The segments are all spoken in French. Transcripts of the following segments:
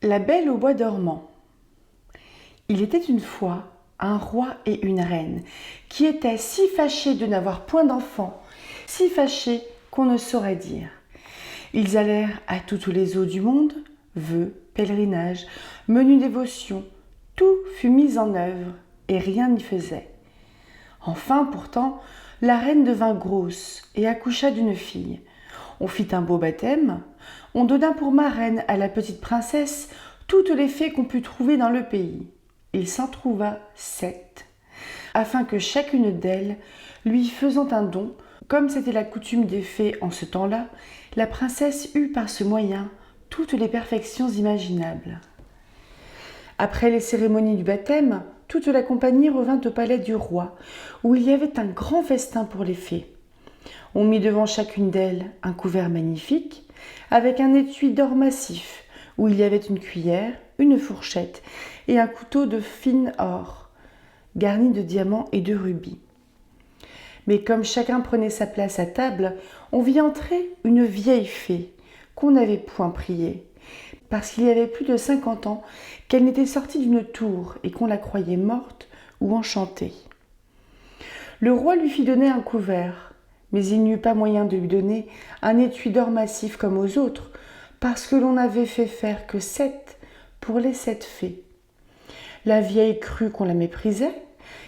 La Belle au bois dormant. Il était une fois un roi et une reine qui étaient si fâchés de n'avoir point d'enfants, si fâchés qu'on ne saurait dire. Ils allèrent à toutes les eaux du monde, vœux, pèlerinages, menues dévotions, tout fut mis en œuvre et rien n'y faisait. Enfin, pourtant, la reine devint grosse et accoucha d'une fille. On fit un beau baptême, on donna pour marraine à la petite princesse toutes les fées qu'on put trouver dans le pays. Il s'en trouva 7, afin que chacune d'elles, lui faisant un don, comme c'était la coutume des fées en ce temps-là, la princesse eut par ce moyen toutes les perfections imaginables. Après les cérémonies du baptême, toute la compagnie revint au palais du roi, où il y avait un grand festin pour les fées. On mit devant chacune d'elles un couvert magnifique, avec un étui d'or massif, où il y avait une cuillère, une fourchette et un couteau de fine or, garni de diamants et de rubis. Mais comme chacun prenait sa place à table, on vit entrer une vieille fée, qu'on n'avait point priée, parce qu'il y avait plus de 50 ans qu'elle n'était sortie d'une tour et qu'on la croyait morte ou enchantée. Le roi lui fit donner un couvert, mais il n'eut pas moyen de lui donner un étui d'or massif comme aux autres, parce que l'on n'avait fait faire que 7 pour les 7 fées. La vieille crut qu'on la méprisait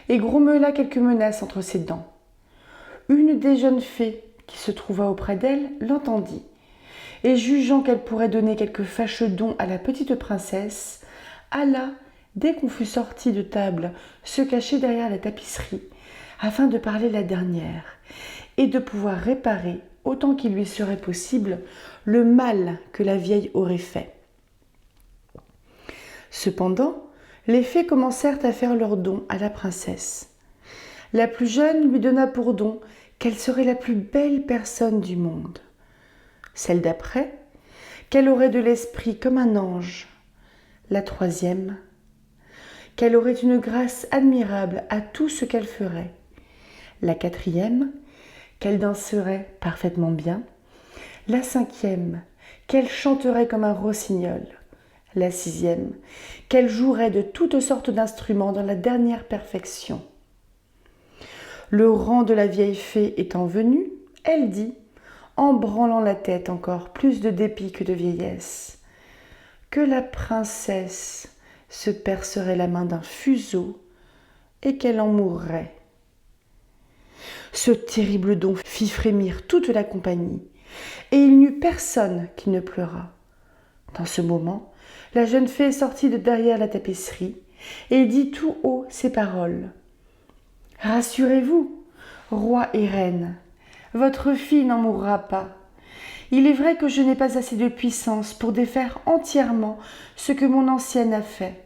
et grommela quelques menaces entre ses dents. Une des jeunes fées qui se trouva auprès d'elle l'entendit, et jugeant qu'elle pourrait donner quelque fâcheux don à la petite princesse, alla, dès qu'on fut sorti de table, se cacher derrière la tapisserie, afin de parler la dernière, et de pouvoir réparer, autant qu'il lui serait possible, le mal que la vieille aurait fait. Cependant, les fées commencèrent à faire leurs dons à la princesse. La plus jeune lui donna pour don qu'elle serait la plus belle personne du monde. Celle d'après, qu'elle aurait de l'esprit comme un ange. La troisième, qu'elle aurait une grâce admirable à tout ce qu'elle ferait. La quatrième, qu'elle danserait parfaitement bien. La cinquième, qu'elle chanterait comme un rossignol. La sixième, qu'elle jouerait de toutes sortes d'instruments dans la dernière perfection. Le rang de la vieille fée étant venu, elle dit, en branlant la tête encore plus de dépit que de vieillesse, que la princesse se percerait la main d'un fuseau et qu'elle en mourrait. Ce terrible don fit frémir toute la compagnie, et il n'y eut personne qui ne pleurât. Dans ce moment, la jeune fée sortit de derrière la tapisserie et dit tout haut ces paroles. « Rassurez-vous, roi et reine, votre fille n'en mourra pas. Il est vrai que je n'ai pas assez de puissance pour défaire entièrement ce que mon ancienne a fait.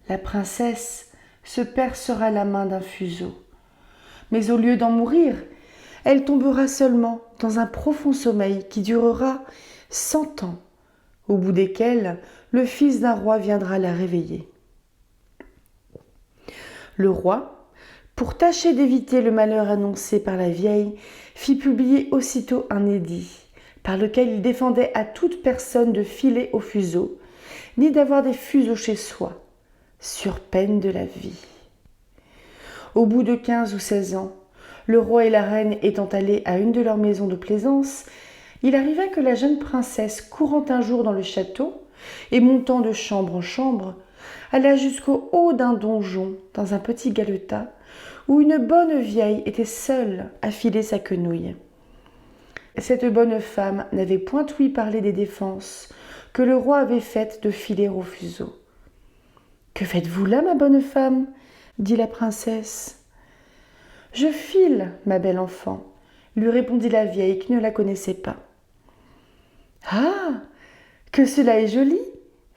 La princesse se percera la main d'un fuseau. Mais au lieu d'en mourir, elle tombera seulement dans un profond sommeil qui durera 100 ans, au bout desquels le fils d'un roi viendra la réveiller. » Le roi, pour tâcher d'éviter le malheur annoncé par la vieille, fit publier aussitôt un édit, par lequel il défendait à toute personne de filer au fuseau, ni d'avoir des fuseaux chez soi, sur peine de la vie. Au bout de 15 ou 16 ans, le roi et la reine étant allés à une de leurs maisons de plaisance, il arriva que la jeune princesse, courant un jour dans le château et montant de chambre en chambre, alla jusqu'au haut d'un donjon, dans un petit galetas, où une bonne vieille était seule à filer sa quenouille. Cette bonne femme n'avait point ouï parler des défenses que le roi avait faites de filer au fuseau. « Que faites-vous là, ma bonne femme ?» dit la princesse. « Je file, ma belle enfant, » lui répondit la vieille qui ne la connaissait pas. « Ah, que cela est joli !»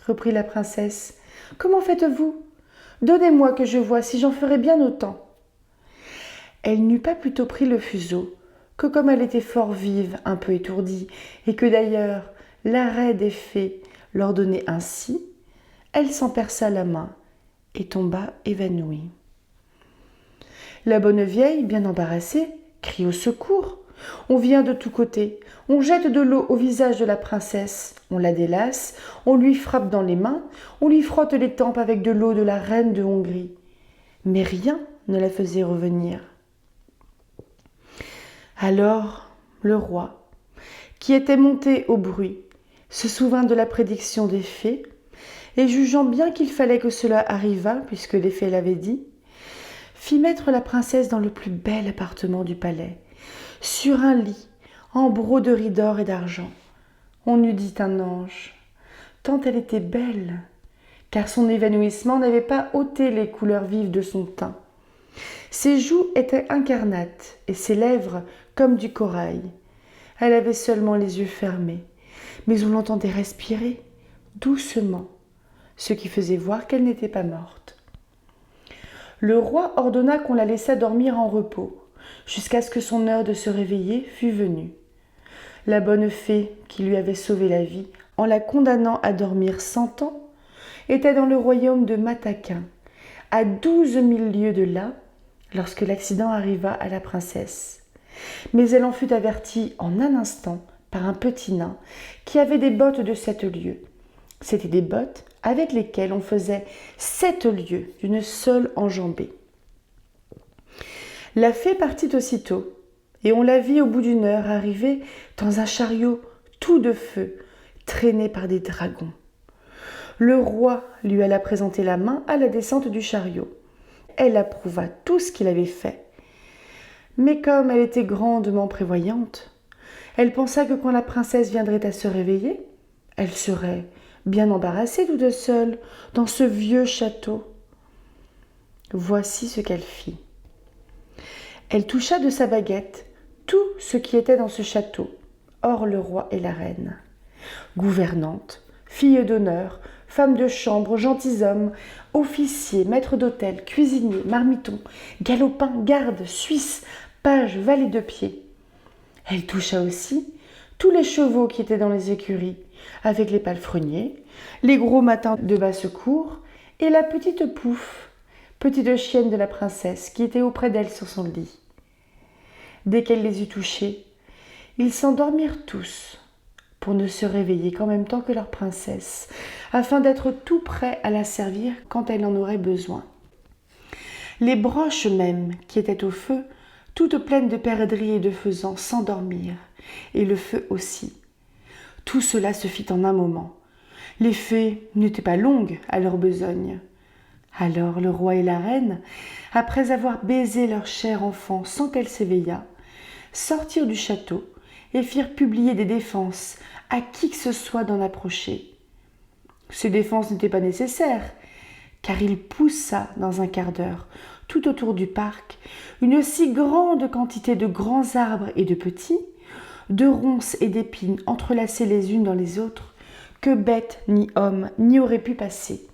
reprit la princesse. « Comment faites-vous ? Donnez-moi que je voie si j'en ferai bien autant. » Elle n'eut pas plutôt pris le fuseau que comme elle était fort vive, un peu étourdie, et que d'ailleurs l'arrêt des fées l'ordonnait ainsi, elle s'en perça la main et tomba évanouie. La bonne vieille, bien embarrassée, crie au secours. On vient de tous côtés, on jette de l'eau au visage de la princesse, on la délace, on lui frappe dans les mains, on lui frotte les tempes avec de l'eau de la reine de Hongrie. Mais rien ne la faisait revenir. Alors le roi, qui était monté au bruit, se souvint de la prédiction des fées, et jugeant bien qu'il fallait que cela arrivât, puisque les fées l'avaient dit, fit mettre la princesse dans le plus bel appartement du palais, sur un lit, en broderie d'or et d'argent. On eût dit un ange, tant elle était belle, car son évanouissement n'avait pas ôté les couleurs vives de son teint. Ses joues étaient incarnates et ses lèvres comme du corail. Elle avait seulement les yeux fermés, mais on l'entendait respirer doucement, ce qui faisait voir qu'elle n'était pas morte. Le roi ordonna qu'on la laissât dormir en repos, jusqu'à ce que son heure de se réveiller fût venue. La bonne fée, qui lui avait sauvé la vie en la condamnant à dormir 100 ans, était dans le royaume de Mataquin, à 12 000 lieues de là, lorsque l'accident arriva à la princesse. Mais elle en fut avertie en un instant par un petit nain qui avait des bottes de 7 lieues. C'étaient des bottes avec lesquelles on faisait 7 lieues d'une seule enjambée. La fée partit aussitôt, et on la vit au bout d'une heure arriver dans un chariot tout de feu, traîné par des dragons. Le roi lui alla présenter la main à la descente du chariot. Elle approuva tout ce qu'il avait fait. Mais comme elle était grandement prévoyante, elle pensa que quand la princesse viendrait à se réveiller, elle serait bien embarrassée toute seule dans ce vieux château. Voici ce qu'elle fit. Elle toucha de sa baguette tout ce qui était dans ce château, hors le roi et la reine. Gouvernante, fille d'honneur, femme de chambre, gentilshommes, officiers, maîtres d'hôtel, cuisiniers, marmitons, galopins, gardes, suisses, pages, valets de pied. Elle toucha aussi tous les chevaux qui étaient dans les écuries, avec les palefreniers, les gros matins de basse-cour et la petite Pouffe, petite chienne de la princesse, qui était auprès d'elle sur son lit. Dès qu'elle les eut touchés, ils s'endormirent tous, pour ne se réveiller qu'en même temps que leur princesse, afin d'être tout prêts à la servir quand elle en aurait besoin. Les broches même, qui étaient au feu, toutes pleines de perdrix et de faisans, s'endormirent, et le feu aussi. Tout cela se fit en un moment. Les fées n'étaient pas longues à leur besogne. Alors le roi et la reine, après avoir baisé leur cher enfant sans qu'elle s'éveillât, sortirent du château et firent publier des défenses à qui que ce soit d'en approcher. Ces défenses n'étaient pas nécessaires, car il poussa dans un quart d'heure, tout autour du parc, une si grande quantité de grands arbres et de petits, de ronces et d'épines entrelacées les unes dans les autres, que bête ni homme n'y aurait pu passer,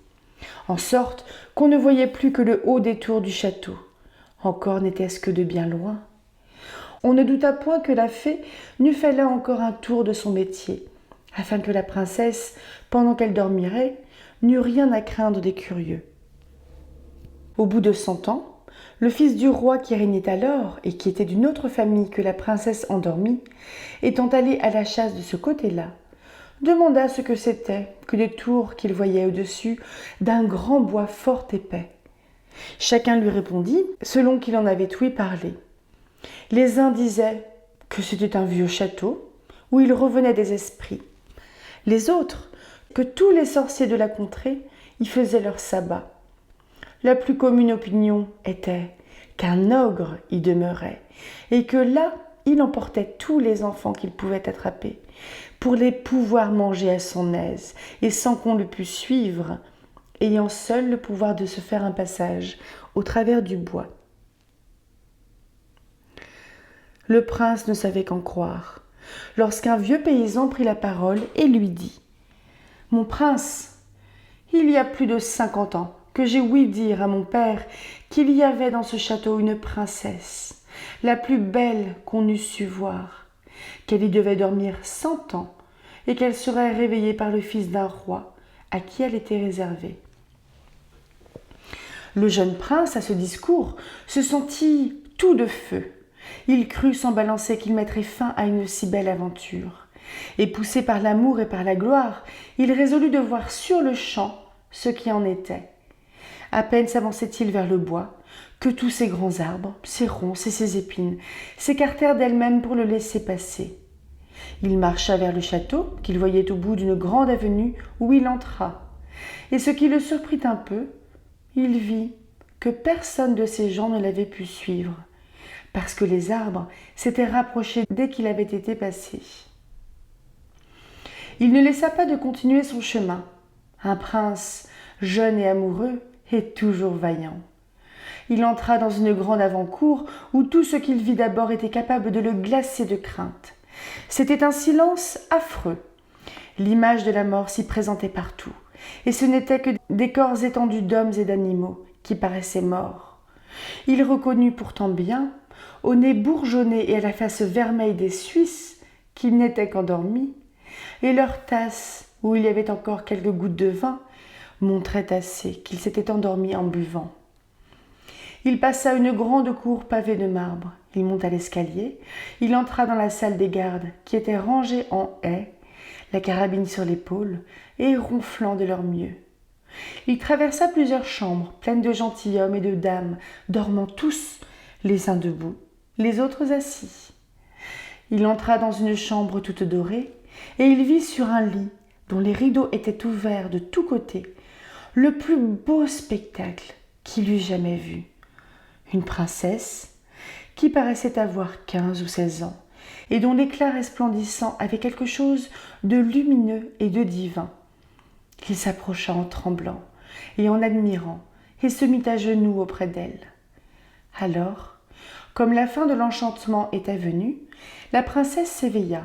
en sorte qu'on ne voyait plus que le haut des tours du château. Encore n'était-ce que de bien loin. On ne douta point que la fée n'eût fait là encore un tour de son métier, afin que la princesse, pendant qu'elle dormirait, n'eût rien à craindre des curieux. Au bout de 100 ans, le fils du roi qui régnait alors et qui était d'une autre famille que la princesse endormie, étant allé à la chasse de ce côté-là, demanda ce que c'était que des tours qu'il voyait au-dessus d'un grand bois fort épais. Chacun lui répondit selon qu'il en avait ouï parler. Les uns disaient que c'était un vieux château où il revenait des esprits. Les autres, que tous les sorciers de la contrée y faisaient leur sabbat. La plus commune opinion était qu'un ogre y demeurait et que là, il emportait tous les enfants qu'il pouvait attraper pour les pouvoir manger à son aise et sans qu'on le pût suivre, ayant seul le pouvoir de se faire un passage au travers du bois. Le prince ne savait qu'en croire, lorsqu'un vieux paysan prit la parole et lui dit « Mon prince, il y a plus de 50 ans que j'ai ouï dire à mon père qu'il y avait dans ce château une princesse, la plus belle qu'on eût su voir, qu'elle y devait dormir 100 ans et qu'elle serait réveillée par le fils d'un roi à qui elle était réservée. » Le jeune prince, à ce discours, se sentit tout de feu, Il crut sans balancer qu'il mettrait fin à une si belle aventure. Et poussé par l'amour et par la gloire, il résolut de voir sur le champ ce qui en était. À peine s'avançait-il vers le bois, que tous ces grands arbres, ces ronces et ces épines s'écartèrent d'elles-mêmes pour le laisser passer. Il marcha vers le château, qu'il voyait au bout d'une grande avenue, où il entra. Et ce qui le surprit un peu, il vit que personne de ces gens ne l'avait pu suivre, parce que les arbres s'étaient rapprochés dès qu'il avait été passé. Il ne laissa pas de continuer son chemin. Un prince, jeune et amoureux, est toujours vaillant. Il entra dans une grande avant-cour où tout ce qu'il vit d'abord était capable de le glacer de crainte. C'était un silence affreux. L'image de la mort s'y présentait partout, et ce n'étaient que des corps étendus d'hommes et d'animaux qui paraissaient morts. Il reconnut pourtant bien, au nez bourgeonné et à la face vermeille des Suisses, qu'ils n'étaient qu'endormis, et leur tasse, où il y avait encore quelques gouttes de vin, montrait assez qu'ils s'étaient endormis en buvant. Il passa une grande cour pavée de marbre. Il monta l'escalier. Il entra dans la salle des gardes, qui était rangée en haie, la carabine sur l'épaule, et ronflant de leur mieux. Il traversa plusieurs chambres, pleines de gentilshommes et de dames, dormant tous, les uns debout, les autres assis. Il entra dans une chambre toute dorée, et il vit sur un lit, dont les rideaux étaient ouverts de tous côtés, le plus beau spectacle qu'il eût jamais vu. Une princesse qui paraissait avoir 15 ou 16 ans et dont l'éclat resplendissant avait quelque chose de lumineux et de divin. Il s'approcha en tremblant et en admirant et se mit à genoux auprès d'elle. Alors, comme la fin de l'enchantement était venue, la princesse s'éveilla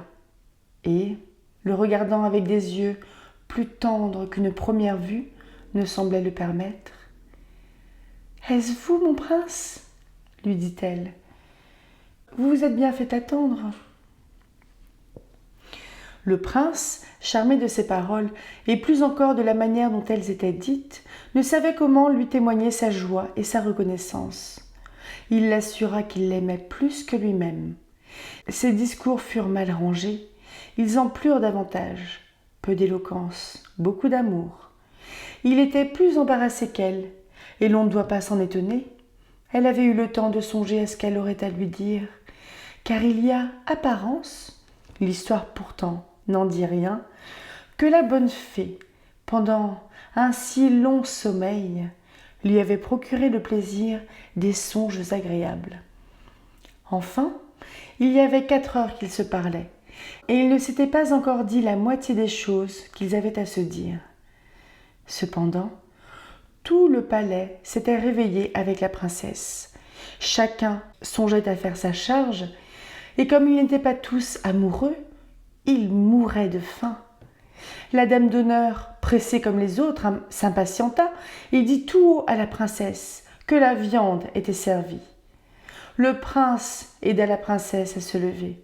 et, le regardant avec des yeux plus tendres qu'une première vue ne semblait le permettre, « Est-ce vous, mon prince ?» lui dit-elle. « Vous vous êtes bien fait attendre. » Le prince, charmé de ces paroles, et plus encore de la manière dont elles étaient dites, ne savait comment lui témoigner sa joie et sa reconnaissance. Il l'assura qu'il l'aimait plus que lui-même. Ses discours furent mal rangés, ils en plurent davantage. Peu d'éloquence, beaucoup d'amour. Il était plus embarrassé qu'elle, et l'on ne doit pas s'en étonner. Elle avait eu le temps de songer à ce qu'elle aurait à lui dire, car il y a apparence, l'histoire pourtant n'en dit rien, que la bonne fée, pendant un si long sommeil, lui avait procuré le plaisir des songes agréables. Enfin, il y avait 4 heures qu'ils se parlaient, et ils ne s'étaient pas encore dit la moitié des choses qu'ils avaient à se dire. Cependant, tout le palais s'était réveillé avec la princesse. Chacun songeait à faire sa charge, et comme ils n'étaient pas tous amoureux, ils mouraient de faim. La dame d'honneur, pressée comme les autres, s'impatienta et dit tout haut à la princesse que la viande était servie. Le prince aida la princesse à se lever.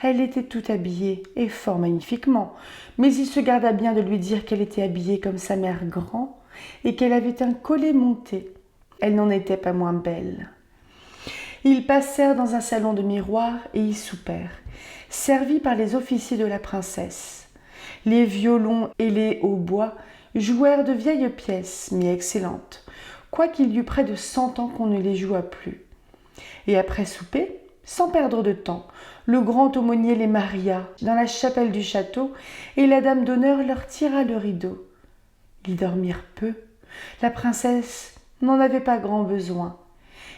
Elle était tout habillée et fort magnifiquement, mais il se garda bien de lui dire qu'elle était habillée comme sa mère grand et qu'elle avait un collet monté. Elle n'en était pas moins belle. Ils passèrent dans un salon de miroirs et y soupèrent, servis par les officiers de la princesse. Les violons et les hautbois jouèrent de vieilles pièces, mais excellentes, quoiqu'il y eût près de 100 ans qu'on ne les jouât plus. Et après souper, sans perdre de temps, le grand aumônier les maria dans la chapelle du château et la dame d'honneur leur tira le rideau. Ils dormirent peu. La princesse n'en avait pas grand besoin.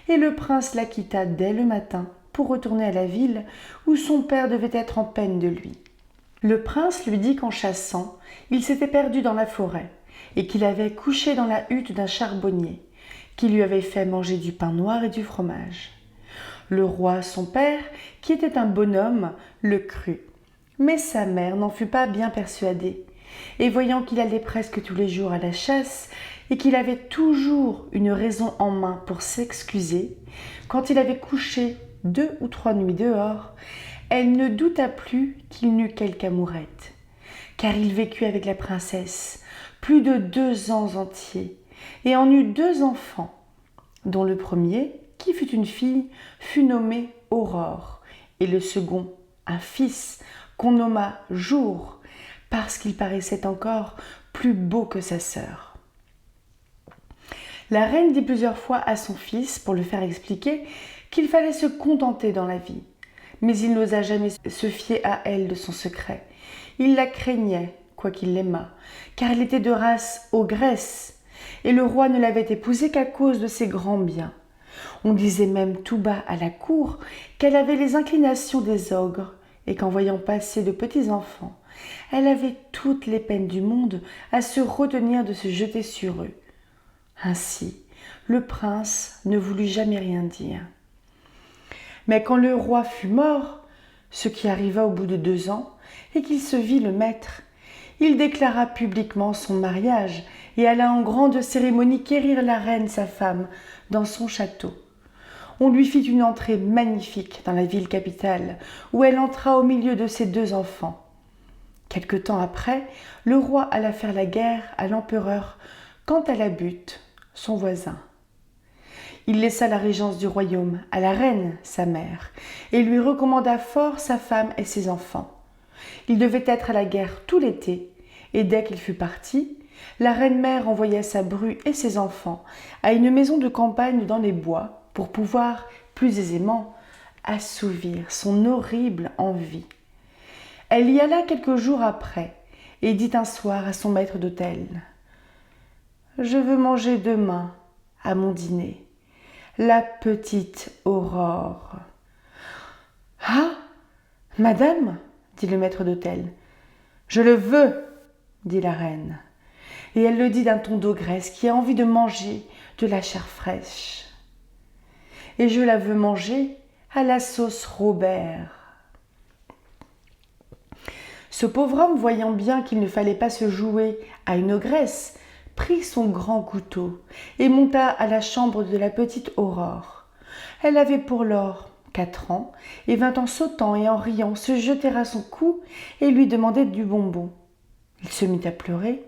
Et le prince la quitta dès le matin pour retourner à la ville où son père devait être en peine de lui. Le prince lui dit qu'en chassant, il s'était perdu dans la forêt et qu'il avait couché dans la hutte d'un charbonnier qui lui avait fait manger du pain noir et du fromage. Le roi, son père, qui était un bonhomme, le crut. Mais sa mère n'en fut pas bien persuadée. Et voyant qu'il allait presque tous les jours à la chasse et qu'il avait toujours une raison en main pour s'excuser, quand il avait couché 2 ou 3 nuits dehors, elle ne douta plus qu'il n'eût quelque amourette. Car il vécut avec la princesse plus de 2 ans entiers et en eut 2 enfants, dont le premier, qui fut une fille, fut nommée Aurore, et le second, un fils, qu'on nomma Jour, parce qu'il paraissait encore plus beau que sa sœur. La reine dit plusieurs fois à son fils, pour le faire expliquer, qu'il fallait se contenter dans la vie. Mais il n'osa jamais se fier à elle de son secret. Il la craignait, quoiqu'il l'aimât, car elle était de race ogresse, et le roi ne l'avait épousée qu'à cause de ses grands biens. On disait même tout bas à la cour qu'elle avait les inclinations des ogres, et qu'en voyant passer de petits enfants, elle avait toutes les peines du monde à se retenir de se jeter sur eux. Ainsi, le prince ne voulut jamais rien dire. Mais quand le roi fut mort, ce qui arriva au bout de 2 ans, et qu'il se vit le maître, il déclara publiquement son mariage et alla en grande cérémonie quérir la reine sa femme dans son château. On lui fit une entrée magnifique dans la ville capitale, où elle entra au milieu de ses 2 enfants. Quelque temps après, le roi alla faire la guerre à l'empereur quant à la butte, son voisin. Il laissa la régence du royaume à la reine, sa mère, et lui recommanda fort sa femme et ses enfants. Il devait être à la guerre tout l'été, et dès qu'il fut parti, la reine-mère envoya sa bru et ses enfants à une maison de campagne dans les bois pour pouvoir, plus aisément, assouvir son horrible envie. Elle y alla quelques jours après et dit un soir à son maître d'hôtel « Je veux manger demain, à mon dîner, la petite Aurore. »« Ah, madame, dit le maître d'hôtel. « Je le veux, dit la reine. Et elle le dit d'un ton d'ogresse qui a envie de manger de la chair fraîche. Et je la veux manger à la sauce Robert. » Ce pauvre homme, voyant bien qu'il ne fallait pas se jouer à une ogresse, prit son grand couteau et monta à la chambre de la petite Aurore. Elle avait pour lors 4 ans et vint en sautant et en riant se jeter à son cou et lui demander du bonbon. Il se mit à pleurer,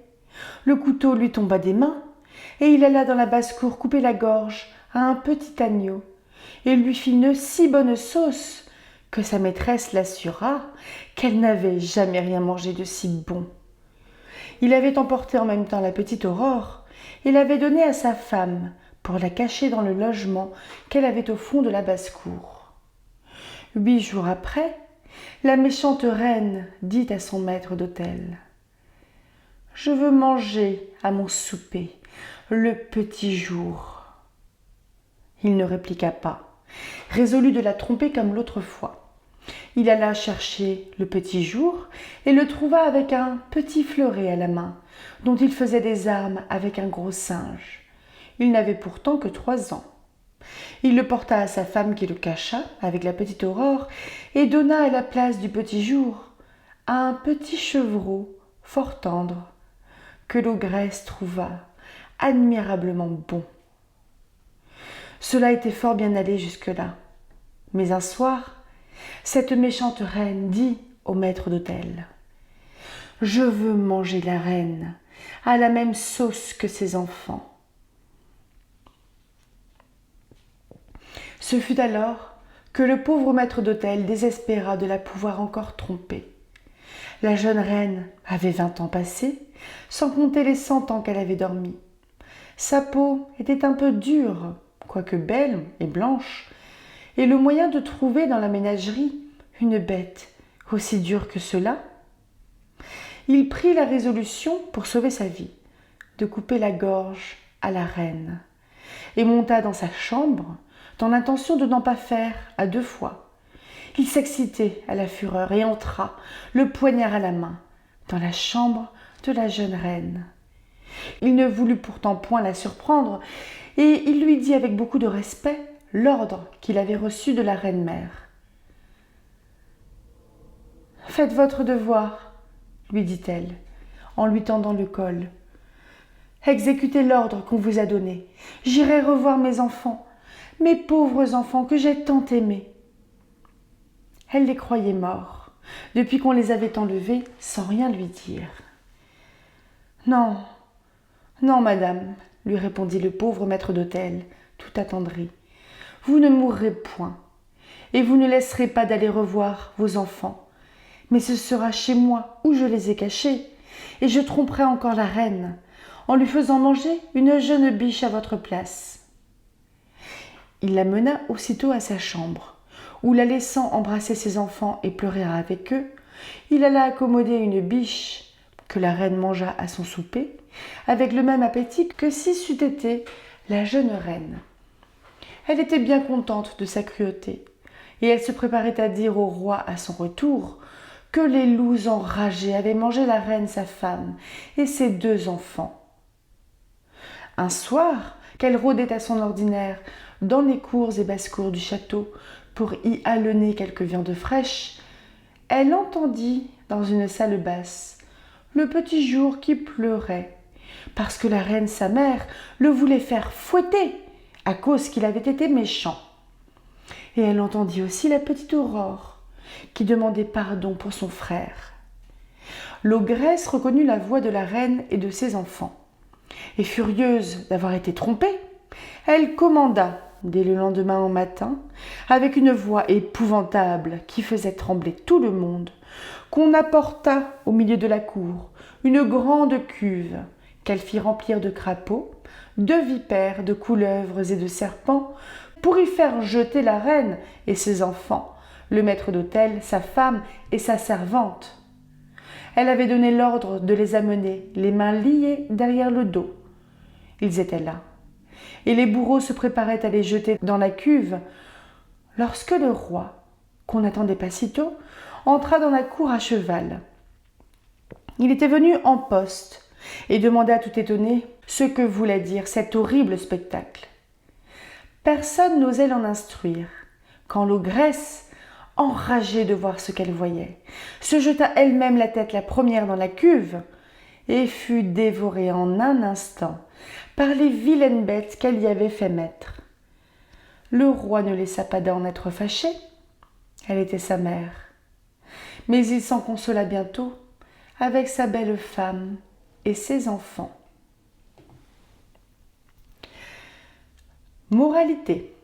le couteau lui tomba des mains et il alla dans la basse-cour couper la gorge à un petit agneau et lui fit une si bonne sauce que sa maîtresse l'assura qu'elle n'avait jamais rien mangé de si bon. Il avait emporté en même temps la petite Aurore et l'avait donnée à sa femme pour la cacher dans le logement qu'elle avait au fond de la basse-cour. 8 jours après, la méchante reine dit à son maître d'hôtel « Je veux manger à mon souper le petit jour. » Il ne répliqua pas, résolu de la tromper comme l'autre fois. Il alla chercher le petit jour et le trouva avec un petit fleuret à la main, dont il faisait des armes avec un gros singe. Il n'avait pourtant que 3 ans. Il le porta à sa femme qui le cacha avec la petite Aurore et donna à la place du petit jour un petit chevreau fort tendre que l'ogresse trouva admirablement bon. Cela était fort bien allé jusque-là. Mais un soir, cette méchante reine dit au maître d'hôtel « Je veux manger la reine à la même sauce que ses enfants. » Ce fut alors que le pauvre maître d'hôtel désespéra de la pouvoir encore tromper. La jeune reine avait 20 ans passés, sans compter les 100 ans qu'elle avait dormi. Sa peau était un peu dure, quoique belle et blanche, et le moyen de trouver dans la ménagerie une bête aussi dure que cela. Il prit la résolution, pour sauver sa vie, de couper la gorge à la reine, et monta dans sa chambre, dans l'intention de n'en pas faire à 2 fois. Il s'excitait à la fureur et entra, le poignard à la main, dans la chambre de la jeune reine. Il ne voulut pourtant point la surprendre, et il lui dit avec beaucoup de respect l'ordre qu'il avait reçu de la reine-mère. « Faites votre devoir, lui dit-elle, en lui tendant le col. Exécutez l'ordre qu'on vous a donné. J'irai revoir mes enfants, mes pauvres enfants que j'ai tant aimés. » Elle les croyait morts, depuis qu'on les avait enlevés sans rien lui dire. « Non, non, madame, lui répondit le pauvre maître d'hôtel, tout attendri. vous ne mourrez point, et vous ne laisserez pas d'aller revoir vos enfants. Mais ce sera chez moi où je les ai cachés, et je tromperai encore la reine, en lui faisant manger une jeune biche à votre place. » Il la mena aussitôt à sa chambre, où la laissant embrasser ses enfants et pleurer avec eux, il alla accommoder une biche que la reine mangea à son souper, avec le même appétit que si c'eût été la jeune reine. Elle était bien contente de sa cruauté, et elle se préparait à dire au roi à son retour que les loups enragés avaient mangé la reine sa femme et ses 2 enfants. Un soir, qu'elle rôdait à son ordinaire dans les cours et basses-cours du château pour y halener quelque viande fraîche, elle entendit dans une salle basse le petit jour qui pleurait, parce que la reine sa mère le voulait faire fouetter à cause qu'il avait été méchant. Et elle entendit aussi la petite Aurore qui demandait pardon pour son frère. L'ogresse reconnut la voix de la reine et de ses enfants, et furieuse d'avoir été trompée, elle commanda dès le lendemain au matin, avec une voix épouvantable qui faisait trembler tout le monde, qu'on apportât au milieu de la cour une grande cuve qu'elle fit remplir de crapauds, de vipères, de couleuvres et de serpents, pour y faire jeter la reine et ses enfants, le maître d'hôtel, sa femme et sa servante. Elle avait donné l'ordre de les amener, les mains liées derrière le dos. Ils étaient là, et les bourreaux se préparaient à les jeter dans la cuve, lorsque le roi, qu'on n'attendait pas sitôt, entra dans la cour à cheval. Il était venu en poste et demanda tout étonné ce que voulait dire cet horrible spectacle. Personne n'osait l'en instruire, quand l'ogresse, enragée de voir ce qu'elle voyait, se jeta elle-même la tête la première dans la cuve et fut dévorée en un instant par les vilaines bêtes qu'elle y avait fait mettre. Le roi ne laissa pas d'en être fâché, elle était sa mère, mais il s'en consola bientôt avec sa belle femme et ses enfants. Moralité.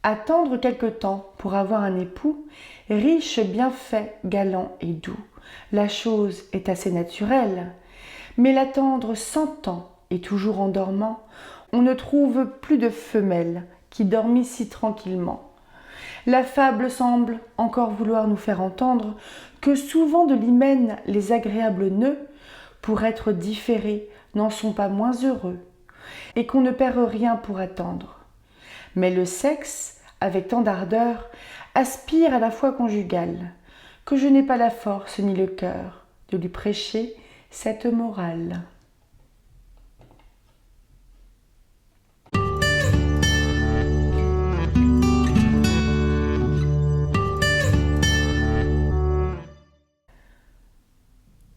Attendre quelque temps pour avoir un époux, riche, bien fait, galant et doux, la chose est assez naturelle, mais l'attendre 100 ans et toujours en dormant, on ne trouve plus de femelle qui dormit si tranquillement. La fable semble encore vouloir nous faire entendre que souvent de l'hymen les agréables nœuds, pour être différés, n'en sont pas moins heureux, et qu'on ne perd rien pour attendre. Mais le sexe, avec tant d'ardeur, aspire à la foi conjugale, que je n'ai pas la force ni le cœur de lui prêcher cette morale.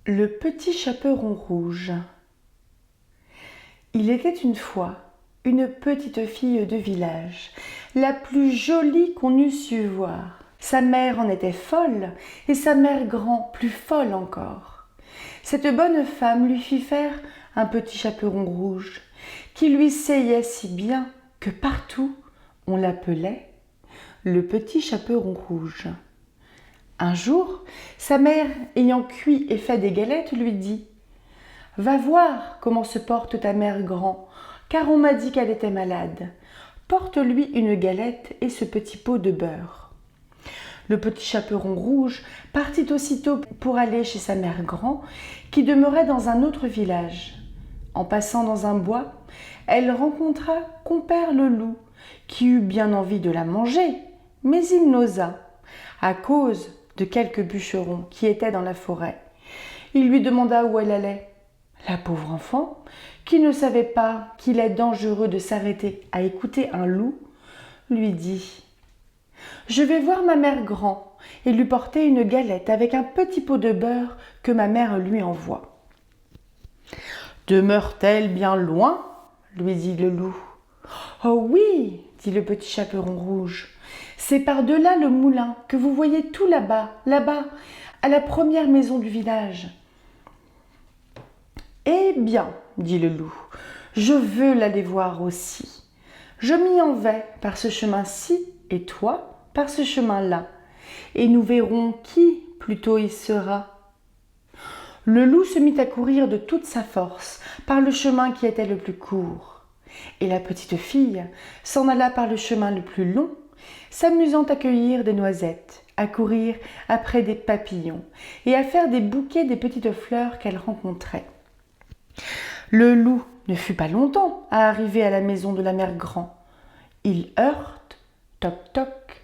Le petit chaperon rouge. Il était une fois une petite fille de village, la plus jolie qu'on eût su voir. Sa mère en était folle, et sa mère grand plus folle encore. Cette bonne femme lui fit faire un petit chaperon rouge, qui lui seyait si bien que partout on l'appelait le petit chaperon rouge. Un jour, sa mère, ayant cuit et fait des galettes, lui dit « Va voir comment se porte ta mère grand, car on m'a dit qu'elle était malade. Porte-lui une galette et ce petit pot de beurre. » Le petit chaperon rouge partit aussitôt pour aller chez sa mère grand, qui demeurait dans un autre village. En passant dans un bois, elle rencontra compère le loup, qui eut bien envie de la manger, mais il n'osa, à cause de quelques bûcherons qui étaient dans la forêt. Il lui demanda où elle allait. La pauvre enfant, qui ne savait pas qu'il est dangereux de s'arrêter à écouter un loup, lui dit « Je vais voir ma mère grand et lui porter une galette avec un petit pot de beurre que ma mère lui envoie. »« Demeure-t-elle bien loin ?» lui dit le loup. « Oh oui !» dit le petit chaperon rouge. « C'est par-delà le moulin que vous voyez tout là-bas, à la première maison du village. »« Eh bien, dit le loup, je veux l'aller voir aussi. Je m'y en vais par ce chemin-ci et toi par ce chemin-là, et nous verrons qui plus tôt y sera. » Le loup se mit à courir de toute sa force par le chemin qui était le plus court, et la petite fille s'en alla par le chemin le plus long, s'amusant à cueillir des noisettes, à courir après des papillons et à faire des bouquets des petites fleurs qu'elle rencontrait. Le loup ne fut pas longtemps à arriver à la maison de la mère Grand. Il heurte, toc toc.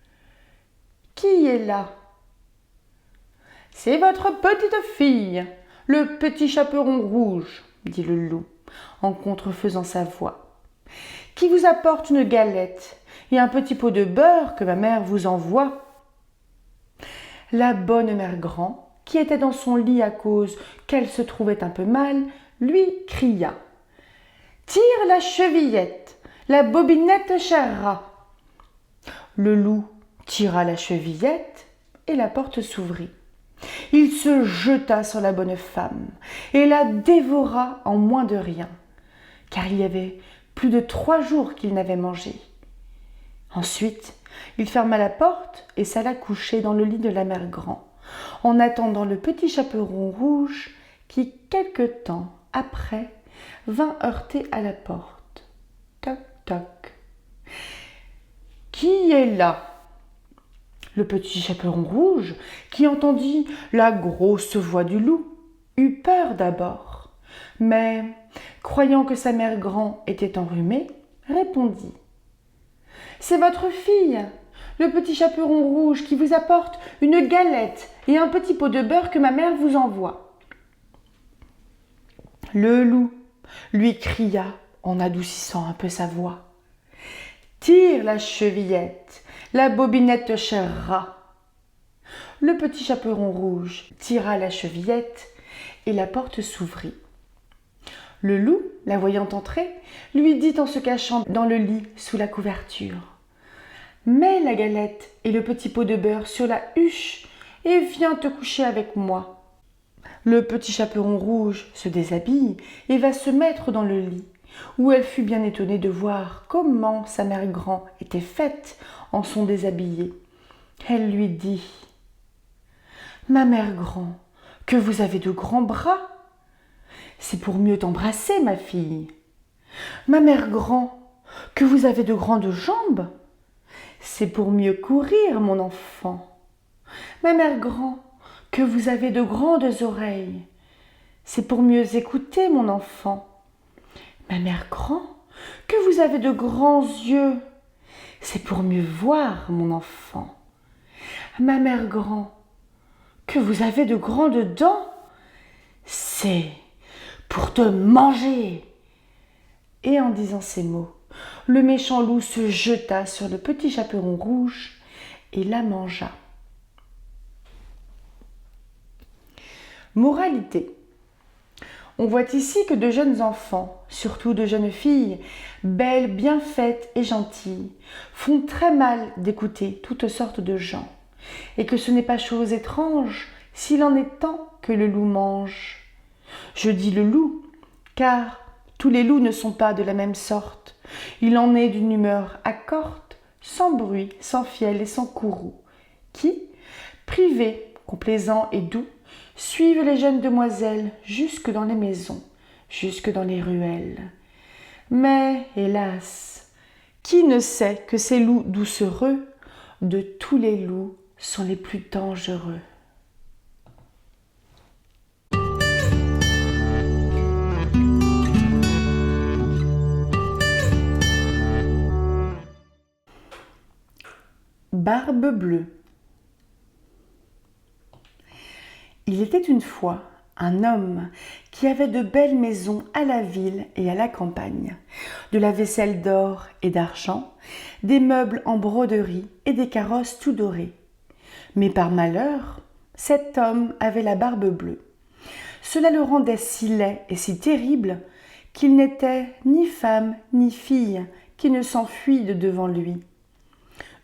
« Qui est là ?»« C'est votre petite fille, le petit chaperon rouge, » dit le loup, en contrefaisant sa voix, « qui vous apporte une galette et un petit pot de beurre que ma mère vous envoie. » La bonne mère Grand, qui était dans son lit à cause qu'elle se trouvait un peu mal, lui cria « Tire la chevillette, la bobinette charra !» Le loup tira la chevillette et la porte s'ouvrit. Il se jeta sur la bonne femme et la dévora en moins de rien, car il y avait plus de 3 jours qu'il n'avait mangé. Ensuite, il ferma la porte et s'alla coucher dans le lit de la mère Grand, en attendant le petit chaperon rouge qui, quelque temps après, vint heurter à la porte. Toc, toc. « Qui est là ?» Le petit chaperon rouge, qui entendit la grosse voix du loup, eut peur d'abord, mais, croyant que sa mère Grand était enrhumée, répondit « C'est votre fille, le petit chaperon rouge qui vous apporte une galette et un petit pot de beurre que ma mère vous envoie. » Le loup lui cria en adoucissant un peu sa voix « Tire la chevillette, la bobinette charra !» Le petit chaperon rouge tira la chevillette et la porte s'ouvrit. Le loup, la voyant entrer, lui dit en se cachant dans le lit sous la couverture « Mets la galette et le petit pot de beurre sur la huche et viens te coucher avec moi. » Le petit chaperon rouge se déshabille et va se mettre dans le lit, où elle fut bien étonnée de voir comment sa mère Grand était faite en son déshabillé. Elle lui dit « Ma mère Grand, que vous avez de grands bras! C'est pour mieux t'embrasser, ma fille. Ma mère Grand, que vous avez de grandes jambes! C'est pour mieux courir, mon enfant. Ma mère Grand, que vous avez de grandes oreilles! C'est pour mieux écouter, mon enfant. Ma mère Grand, que vous avez de grands yeux! C'est pour mieux voir, mon enfant. Ma mère Grand, que vous avez de grandes dents! C'est pour te manger! » Et en disant ces mots, le méchant loup se jeta sur le petit chaperon rouge et la mangea. Moralité. On voit ici que de jeunes enfants, surtout de jeunes filles, belles, bien faites et gentilles, font très mal d'écouter toutes sortes de gens, et que ce n'est pas chose étrange s'il en est temps que le loup mange. Je dis le loup, car tous les loups ne sont pas de la même sorte. Il en est d'une humeur accorte, sans bruit, sans fiel et sans courroux, qui, privés, complaisants et doux, suivent les jeunes demoiselles jusque dans les maisons, jusque dans les ruelles. Mais, hélas, qui ne sait que ces loups doucereux, de tous les loups, sont les plus dangereux. Barbe bleue. Il était une fois un homme qui avait de belles maisons à la ville et à la campagne, de la vaisselle d'or et d'argent, des meubles en broderie et des carrosses tout dorés. Mais par malheur, cet homme avait la barbe bleue. Cela le rendait si laid et si terrible qu'il n'était ni femme ni fille qui ne s'enfuit de devant lui.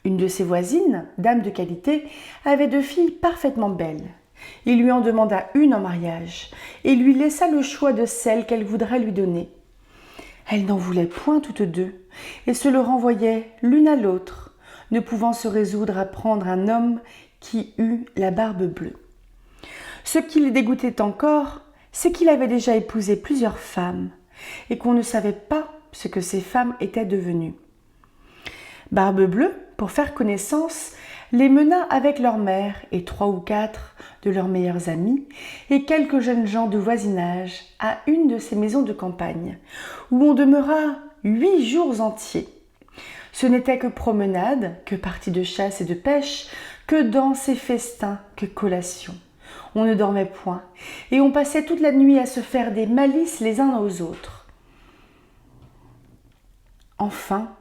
Une de ses voisines, dame de qualité, avait 2 filles parfaitement belles. Il lui en demanda une en mariage et lui laissa le choix de celle qu'elle voudrait lui donner. Elle n'en voulait point toutes deux, et se le renvoyaient l'une à l'autre, ne pouvant se résoudre à prendre un homme qui eût la barbe bleue. Ce qui les dégoûtait encore, c'est qu'il avait déjà épousé plusieurs femmes, et qu'on ne savait pas ce que ces femmes étaient devenues. Barbe Bleue, pour faire connaissance, les mena avec leur mère et 3 ou 4 de leurs meilleurs amis et quelques jeunes gens de voisinage à une de ces maisons de campagne, où on demeura 8 jours entiers. Ce n'était que promenade, que parties de chasse et de pêche, que danses et festins, que collations. On ne dormait point, et on passait toute la nuit à se faire des malices les uns aux autres. Enfin,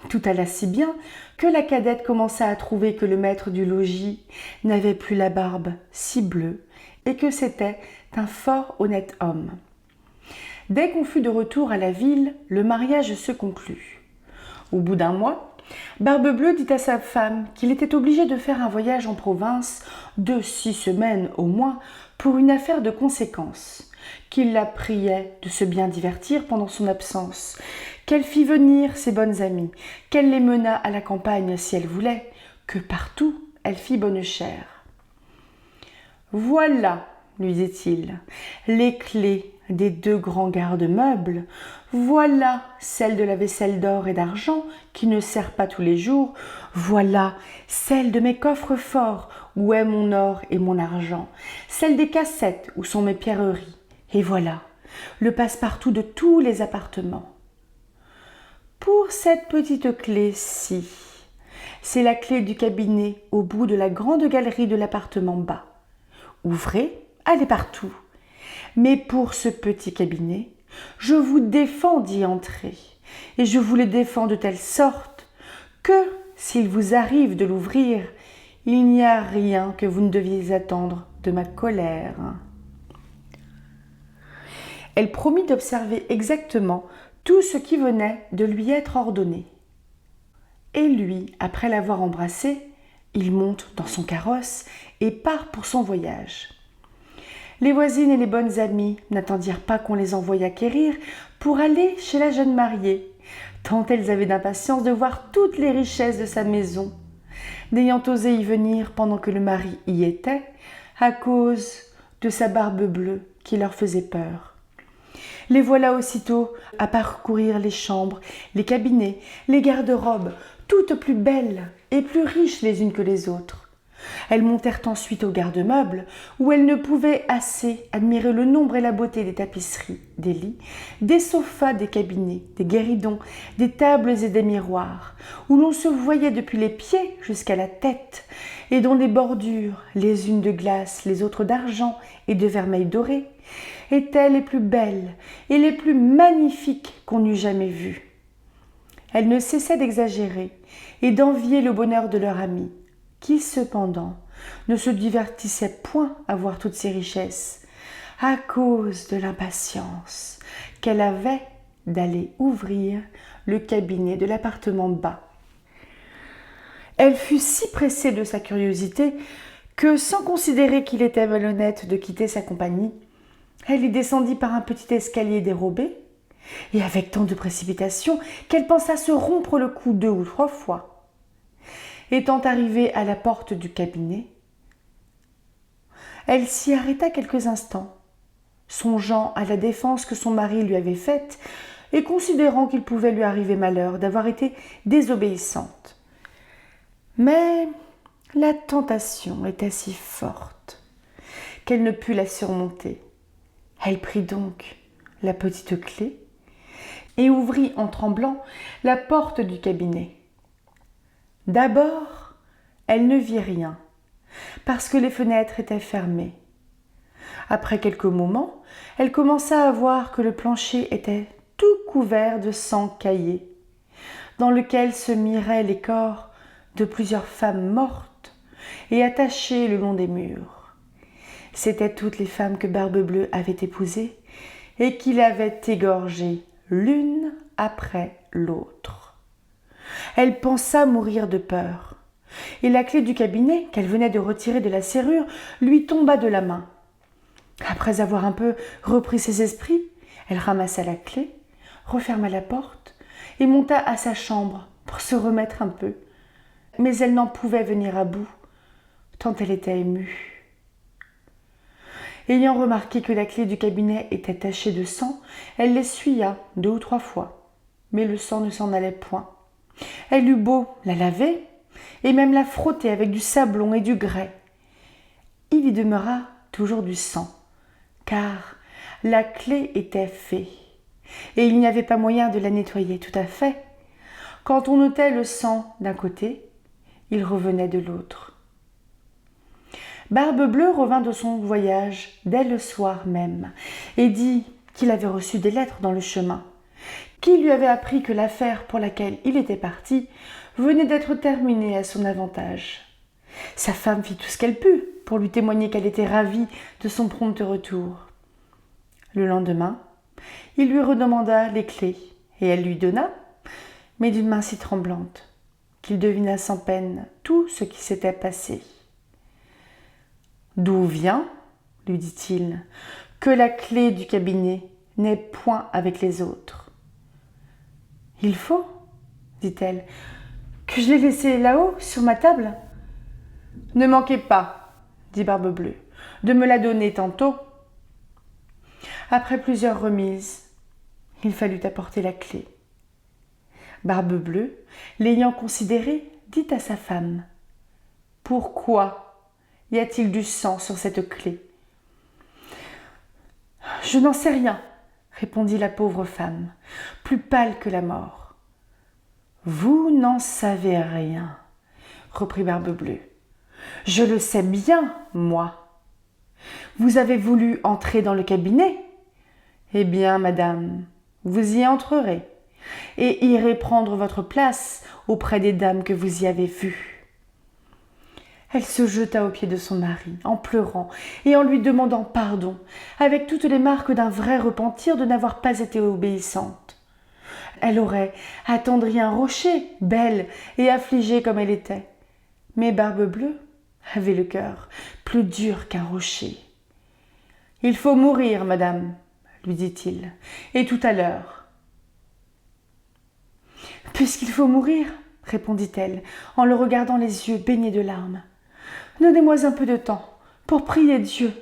tout alla si bien que la cadette commença à trouver que le maître du logis n'avait plus la barbe si bleue et que c'était un fort honnête homme. Dès qu'on fut de retour à la ville, le mariage se conclut. Au bout d'un mois, Barbe Bleue dit à sa femme qu'il était obligé de faire un voyage en province de 6 semaines au moins pour une affaire de conséquence, qu'il la priait de se bien divertir pendant son absence, qu'elle fit venir ses bonnes amies, qu'elle les menât à la campagne si elle voulait, que partout elle fit bonne chère. « Voilà, lui dit-il, les clés des 2 grands garde-meubles, voilà celle de la vaisselle d'or et d'argent qui ne sert pas tous les jours, voilà celle de mes coffres forts où est mon or et mon argent, celle des cassettes où sont mes pierreries, et voilà le passe-partout de tous les appartements. Pour cette petite clé-ci, c'est la clé du cabinet au bout de la grande galerie de l'appartement bas. Ouvrez, allez partout. Mais pour ce petit cabinet, je vous défends d'y entrer, et je vous le défends de telle sorte que, s'il vous arrive de l'ouvrir, il n'y a rien que vous ne deviez attendre de ma colère. » Elle promit d'observer exactement tout ce qui venait de lui être ordonné. Et lui, après l'avoir embrassée, il monte dans son carrosse et part pour son voyage. Les voisines et les bonnes amies n'attendirent pas qu'on les envoyât quérir pour aller chez la jeune mariée, tant elles avaient d'impatience de voir toutes les richesses de sa maison, n'ayant osé y venir pendant que le mari y était, à cause de sa barbe bleue qui leur faisait peur. Les voilà aussitôt à parcourir les chambres, les cabinets, les garde-robes, toutes plus belles et plus riches les unes que les autres. Elles montèrent ensuite au garde-meubles, où elles ne pouvaient assez admirer le nombre et la beauté des tapisseries, des lits, des sofas, des cabinets, des guéridons, des tables et des miroirs, où l'on se voyait depuis les pieds jusqu'à la tête, et dont les bordures, les unes de glace, les autres d'argent et de vermeil doré, étaient les plus belles et les plus magnifiques qu'on eût jamais vues. Elles ne cessaient d'exagérer et d'envier le bonheur de leur amie, qui cependant ne se divertissait point à voir toutes ces richesses, à cause de l'impatience qu'elle avait d'aller ouvrir le cabinet de l'appartement bas. Elle fut si pressée de sa curiosité que, sans considérer qu'il était malhonnête de quitter sa compagnie, elle y descendit par un petit escalier dérobé, et avec tant de précipitation qu'elle pensa se rompre le cou 2 ou 3 fois. Étant arrivée à la porte du cabinet, elle s'y arrêta quelques instants, songeant à la défense que son mari lui avait faite et considérant qu'il pouvait lui arriver malheur d'avoir été désobéissante. Mais la tentation était si forte qu'elle ne put la surmonter. Elle prit donc la petite clé et ouvrit en tremblant la porte du cabinet. D'abord, elle ne vit rien, parce que les fenêtres étaient fermées. Après quelques moments, elle commença à voir que le plancher était tout couvert de sang caillé, dans lequel se miraient les corps de plusieurs femmes mortes et attachées le long des murs. C'étaient toutes les femmes que Barbe Bleue avait épousées et qu'il avait égorgées l'une après l'autre. Elle pensa mourir de peur, et la clé du cabinet qu'elle venait de retirer de la serrure lui tomba de la main. Après avoir un peu repris ses esprits, elle ramassa la clé, referma la porte et monta à sa chambre pour se remettre un peu. Mais elle n'en pouvait venir à bout, tant elle était émue. Ayant remarqué que la clé du cabinet était tachée de sang, elle l'essuya 2 ou 3 fois, mais le sang ne s'en allait point. Elle eut beau la laver, et même la frotter avec du sablon et du grès. Il y demeura toujours du sang, car la clé était fée, et il n'y avait pas moyen de la nettoyer tout à fait. Quand on ôtait le sang d'un côté, il revenait de l'autre. Barbe-Bleue revint de son voyage dès le soir même, et dit qu'il avait reçu des lettres dans le chemin, qui lui avaient appris que l'affaire pour laquelle il était parti venait d'être terminée à son avantage. Sa femme fit tout ce qu'elle put pour lui témoigner qu'elle était ravie de son prompt retour. Le lendemain, il lui redemanda les clés, et elle lui donna, mais d'une main si tremblante qu'il devina sans peine tout ce qui s'était passé. « D'où vient, lui dit-il, que la clé du cabinet n'est point avec les autres ?»« Il faut, dit-elle, que je l'ai laissée là-haut, sur ma table. »« Ne manquez pas, dit Barbe-Bleue, de me la donner tantôt. » Après plusieurs remises, il fallut apporter la clé. Barbe-Bleue, l'ayant considérée, dit à sa femme : « Pourquoi y a-t-il du sang sur cette clé ?»« Je n'en sais rien, » répondit la pauvre femme, plus pâle que la mort. « Vous n'en savez rien, » reprit Barbe-Bleue. « Je le sais bien, moi. Vous avez voulu entrer dans le cabinet ? Eh bien, madame, vous y entrerez et irez prendre votre place auprès des dames que vous y avez vues. » Elle se jeta aux pieds de son mari, en pleurant et en lui demandant pardon, avec toutes les marques d'un vrai repentir de n'avoir pas été obéissante. Elle aurait attendri un rocher, belle et affligée comme elle était. Mais Barbe-Bleue avait le cœur plus dur qu'un rocher. « Il faut mourir, madame, » lui dit-il, « et tout à l'heure. »« Puisqu'il faut mourir, » répondit-elle, en le regardant les yeux baignés de larmes, « donnez-moi un peu de temps pour prier Dieu. »«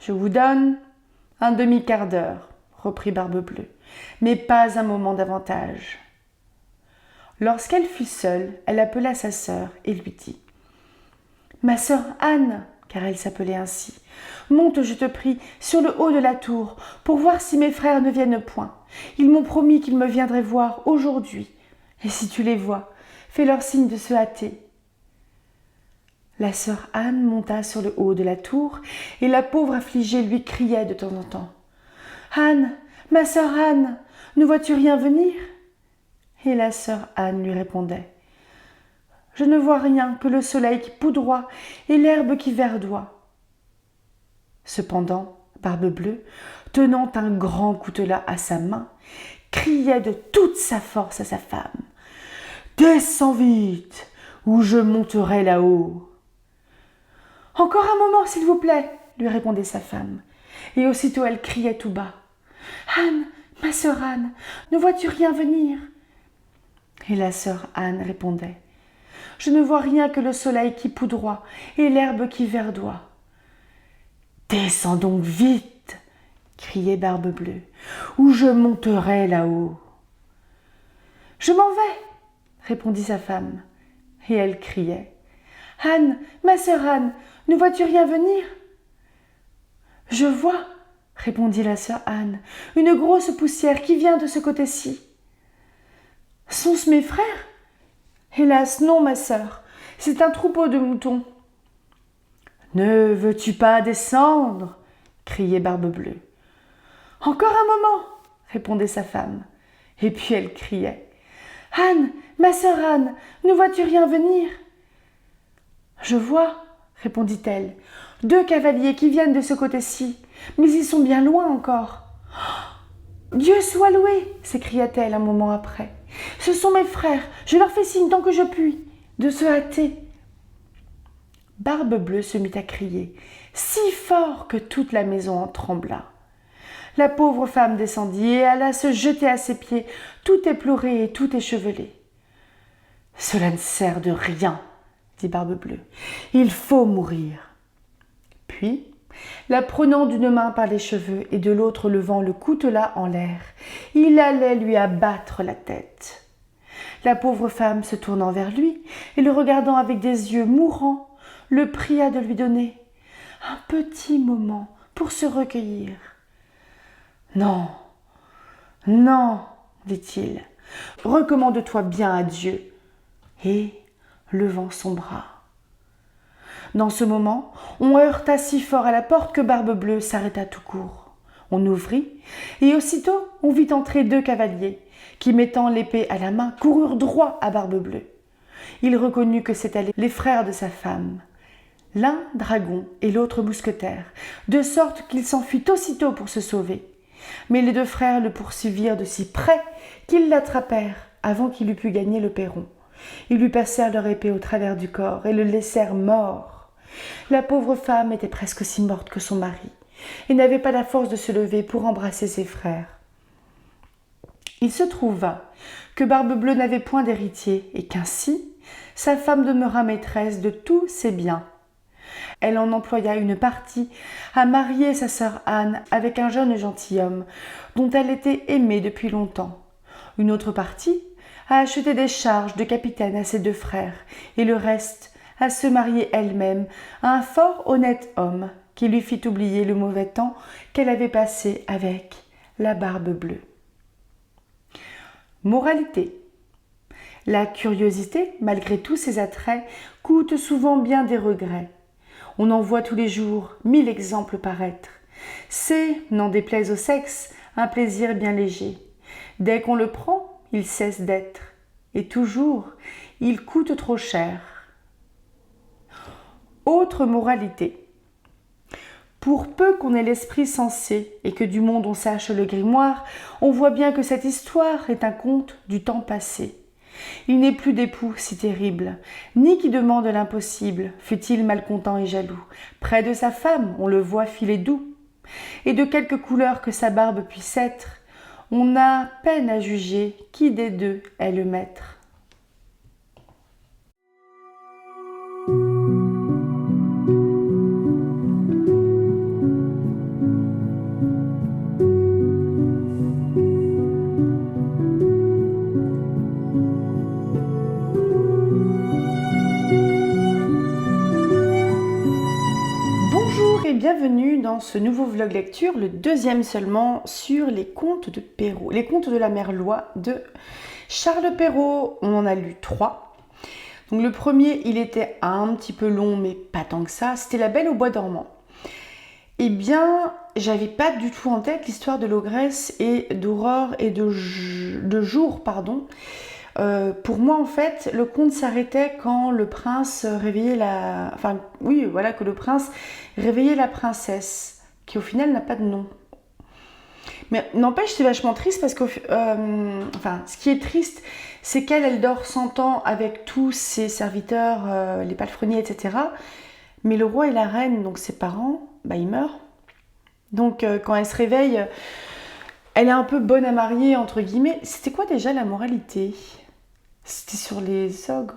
Je vous donne un demi-quart d'heure, » reprit Barbe-Bleue, « mais pas un moment davantage. » Lorsqu'elle fut seule, elle appela sa sœur et lui dit : « Ma sœur Anne, car elle s'appelait ainsi, monte, je te prie, sur le haut de la tour pour voir si mes frères ne viennent point. Ils m'ont promis qu'ils me viendraient voir aujourd'hui. Et si tu les vois, fais-leur signe de se hâter. » La sœur Anne monta sur le haut de la tour et la pauvre affligée lui criait de temps en temps : « Anne, ma sœur Anne, ne vois-tu rien venir ?» Et la sœur Anne lui répondait : « Je ne vois rien que le soleil qui poudroie et l'herbe qui verdoie. » Cependant, Barbe-Bleue, tenant un grand coutelas à sa main, criait de toute sa force à sa femme : « Descends vite, ou je monterai là-haut. »« Encore un moment, s'il vous plaît, » lui répondait sa femme. Et aussitôt elle criait tout bas : « Anne, ma sœur Anne, ne vois-tu rien venir ?» Et la sœur Anne répondait : « Je ne vois rien que le soleil qui poudroie et l'herbe qui verdoie. »« Descends donc vite, » criait Barbe-Bleue, « ou je monterai là-haut. »« Je m'en vais, » répondit sa femme, et elle criait : « Anne, ma sœur Anne, ne vois-tu rien venir ?»« Je vois, » répondit la sœur Anne, « une grosse poussière qui vient de ce côté-ci. »« Sont-ce mes frères ? » ?»« Hélas, non, ma sœur, c'est un troupeau de moutons. »« Ne veux-tu pas descendre ?» criait Barbe-Bleue. « Encore un moment, » répondait sa femme, et puis elle criait : « Anne, ma sœur Anne, ne vois-tu rien venir ?»« Je vois, » répondit-elle, « 2 cavaliers qui viennent de ce côté-ci, mais ils sont bien loin encore. »« Dieu soit loué !» s'écria-t-elle un moment après. « Ce sont mes frères, je leur fais signe tant que je puis de se hâter. » Barbe-Bleue se mit à crier si fort que toute la maison en trembla. La pauvre femme descendit et alla se jeter à ses pieds, tout éplorée et tout échevelée. « Cela ne sert de rien, dit Barbe-Bleue. Il faut mourir. » Puis, la prenant d'une main par les cheveux et de l'autre levant le coutelas en l'air, il allait lui abattre la tête. La pauvre femme se tournant vers lui et le regardant avec des yeux mourants, le pria de lui donner un petit moment pour se recueillir. « Non, non, dit-il, recommande-toi bien à Dieu. » Et levant son bras. Dans ce moment, on heurta si fort à la porte que Barbe-Bleue s'arrêta tout court. On ouvrit, et aussitôt on vit entrer 2 cavaliers, qui, mettant l'épée à la main, coururent droit à Barbe-Bleue. Il reconnut que c'étaient les frères de sa femme, l'un dragon et l'autre mousquetaire, de sorte qu'il s'enfuit aussitôt pour se sauver. Mais les 2 frères le poursuivirent de si près qu'ils l'attrapèrent avant qu'il eût pu gagner le perron. Ils lui passèrent leur épée au travers du corps et le laissèrent mort. La pauvre femme était presque aussi morte que son mari et n'avait pas la force de se lever pour embrasser ses frères. Il se trouva que Barbe-Bleue n'avait point d'héritier et qu'ainsi sa femme demeura maîtresse de tous ses biens. Elle en employa une partie à marier sa sœur Anne avec un jeune gentilhomme dont elle était aimée depuis longtemps. Une autre partie à acheter des charges de capitaine à ses 2 frères, et le reste à se marier elle-même à un fort honnête homme qui lui fit oublier le mauvais temps qu'elle avait passé avec la Barbe-Bleue. Moralité. La curiosité, malgré tous ses attraits, coûte souvent bien des regrets. On en voit tous les jours 1000 exemples paraître. C'est, n'en déplaise au sexe, un plaisir bien léger. Dès qu'on le prend, il cesse d'être, et toujours, il coûte trop cher. Autre moralité. Pour peu qu'on ait l'esprit sensé et que du monde on sache le grimoire, on voit bien que cette histoire est un conte du temps passé. Il n'est plus d'époux si terrible, ni qui demande l'impossible, fût-il malcontent et jaloux. Près de sa femme, on le voit filer doux. Et de quelque couleur que sa barbe puisse être, on a peine à juger qui des 2 est le maître. Bonjour et bienvenue dans ce nouveau vlog lecture, le 2e seulement sur les contes de Perrault, les contes de la Merlois de Charles Perrault. On en a lu 3. Donc le premier, il était un petit peu long, mais pas tant que ça. C'était La Belle au bois dormant. Eh bien, j'avais pas du tout en tête l'histoire de l'ogresse et d'Aurore et de Jour, pardon. Pour moi, en fait, le conte s'arrêtait quand le prince réveillait que le prince réveillait la princesse, qui au final n'a pas de nom. Mais n'empêche, c'est vachement triste parce que, ce qui est triste, c'est elle dort 100 ans avec tous ses serviteurs, les palefreniers, etc. Mais le roi et la reine, donc ses parents, ils meurent. Donc, quand elle se réveille, elle est un peu bonne à marier, entre guillemets. C'était quoi déjà la moralité ? C'était sur les ogres.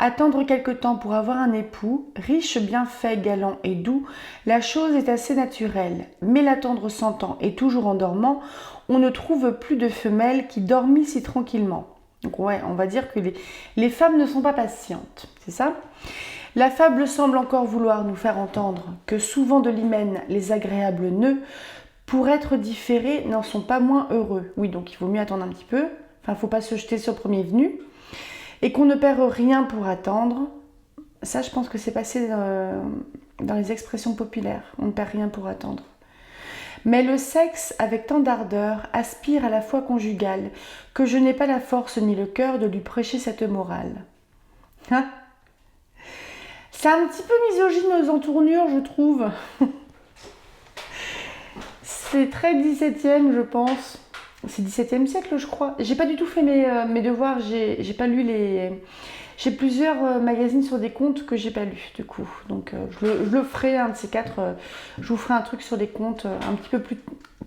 Attendre quelque temps pour avoir un époux, riche, bien fait, galant et doux, la chose est assez naturelle. Mais l'attendre 100 ans et toujours en dormant, on ne trouve plus de femelle qui dormit si tranquillement. Donc ouais, on va dire que les femmes ne sont pas patientes, c'est ça ? La fable semble encore vouloir nous faire entendre que souvent de l'hymen les agréables nœuds, pour être différés, n'en sont pas moins heureux. Oui, donc il vaut mieux attendre un petit peu. Enfin, faut pas se jeter sur le premier venu. Et qu'on ne perd rien pour attendre. Ça, je pense que c'est passé dans les expressions populaires. On ne perd rien pour attendre. Mais le sexe, avec tant d'ardeur, aspire à la foi conjugale, que je n'ai pas la force ni le cœur de lui prêcher cette morale. Hein ? C'est un petit peu misogyne en tournure, je trouve. C'est très 17e, je pense. C'est 17e siècle, je crois. J'ai pas du tout fait mes devoirs, j'ai pas lu J'ai plusieurs magazines sur des contes que j'ai pas lus du coup. Donc je le ferai un de ces quatre. Je vous ferai un truc sur des contes un petit peu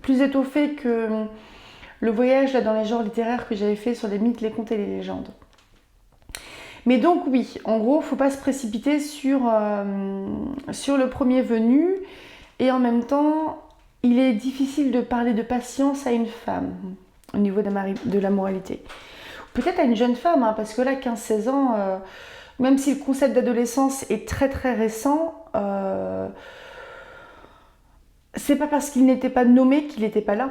plus étoffé que le voyage là, dans les genres littéraires que j'avais fait sur les mythes, les contes et les légendes. Mais donc oui, en gros, faut pas se précipiter sur le premier venu. Et en même temps, il est difficile de parler de patience à une femme au niveau de la moralité. Peut-être à une jeune femme, hein, parce que là, 15-16 ans, même si le concept d'adolescence est très très récent, c'est pas parce qu'il n'était pas nommé qu'il n'était pas là.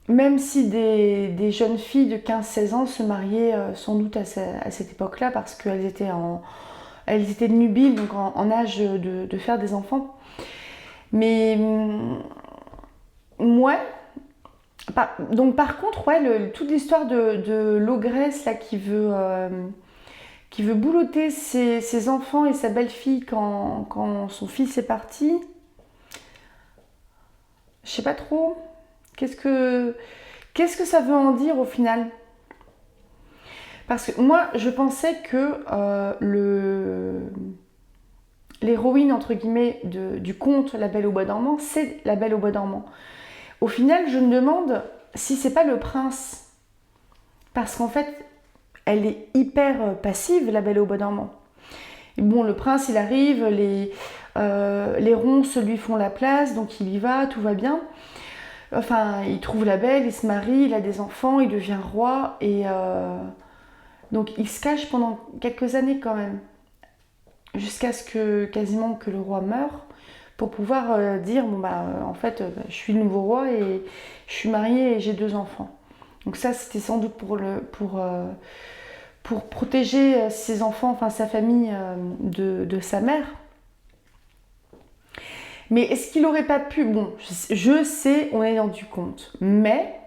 Même si des jeunes filles de 15-16 ans se mariaient sans doute à cette époque-là, parce qu'elles étaient nubiles, donc en âge de faire des enfants. Mais ouais. Donc par contre, ouais, toute l'histoire de l'ogresse là qui veut boulotter ses enfants et sa belle-fille quand son fils est parti, je sais pas trop. Qu'est-ce que ça veut en dire au final? Parce que moi, je pensais que l'héroïne entre guillemets du conte La Belle au Bois dormant, c'est La Belle au Bois dormant. Au final, je me demande si c'est pas le prince. Parce qu'en fait, elle est hyper passive, La Belle au Bois dormant. Et bon, le prince, il arrive, les ronces lui font la place, donc il y va, tout va bien. Enfin, il trouve la belle, il se marie, il a des enfants, il devient roi. Et donc, il se cache pendant quelques années quand même. Jusqu'à ce que quasiment que le roi meure. Pour pouvoir dire, bon bah en fait, je suis le nouveau roi et je suis mariée et j'ai 2 enfants. Donc ça, c'était sans doute pour protéger ses enfants, enfin sa famille de sa mère. Mais est-ce qu'il aurait pas pu... Bon, je sais, on est dans du conte. Mais,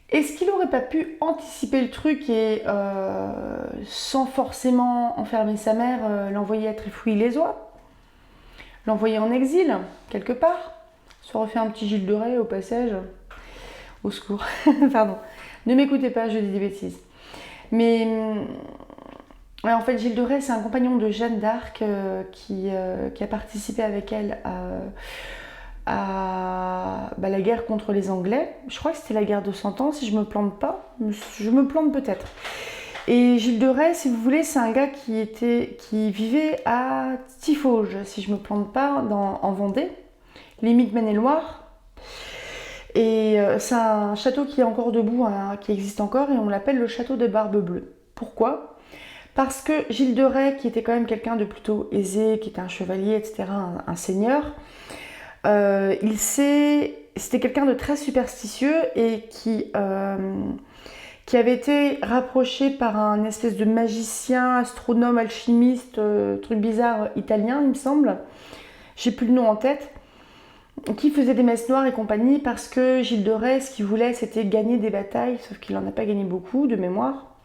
est-ce qu'il aurait pas pu anticiper le truc et sans forcément enfermer sa mère, l'envoyer à trifouiller les oies, l'envoyer en exil, quelque part, se refait un petit Gilles de Rais au passage. Au secours. Pardon. Ne m'écoutez pas, je dis des bêtises. Mais ouais, en fait, Gilles de Rais, c'est un compagnon de Jeanne d'Arc qui a participé avec elle à la guerre contre les Anglais. Je crois que c'était la guerre de 100 ans, si je me plante pas. Je me plante peut-être. Et Gilles de Rais, si vous voulez, c'est un gars qui vivait à Tiffauges, si je me plante pas, en Vendée, limite Maine-et-Loire. Et c'est un château qui est encore debout, hein, qui existe encore, et on l'appelle le château des Barbes Bleues. Pourquoi? Parce que Gilles de Rais, qui était quand même quelqu'un de plutôt aisé, qui était un chevalier, etc., un seigneur, c'était quelqu'un de très superstitieux et qui avait été rapproché par un espèce de magicien, astronome, alchimiste, truc bizarre italien, il me semble. J'ai plus le nom en tête. Qui faisait des messes noires et compagnie, parce que Gilles de Rais, ce qu'il voulait, c'était gagner des batailles, sauf qu'il n'en a pas gagné beaucoup, de mémoire.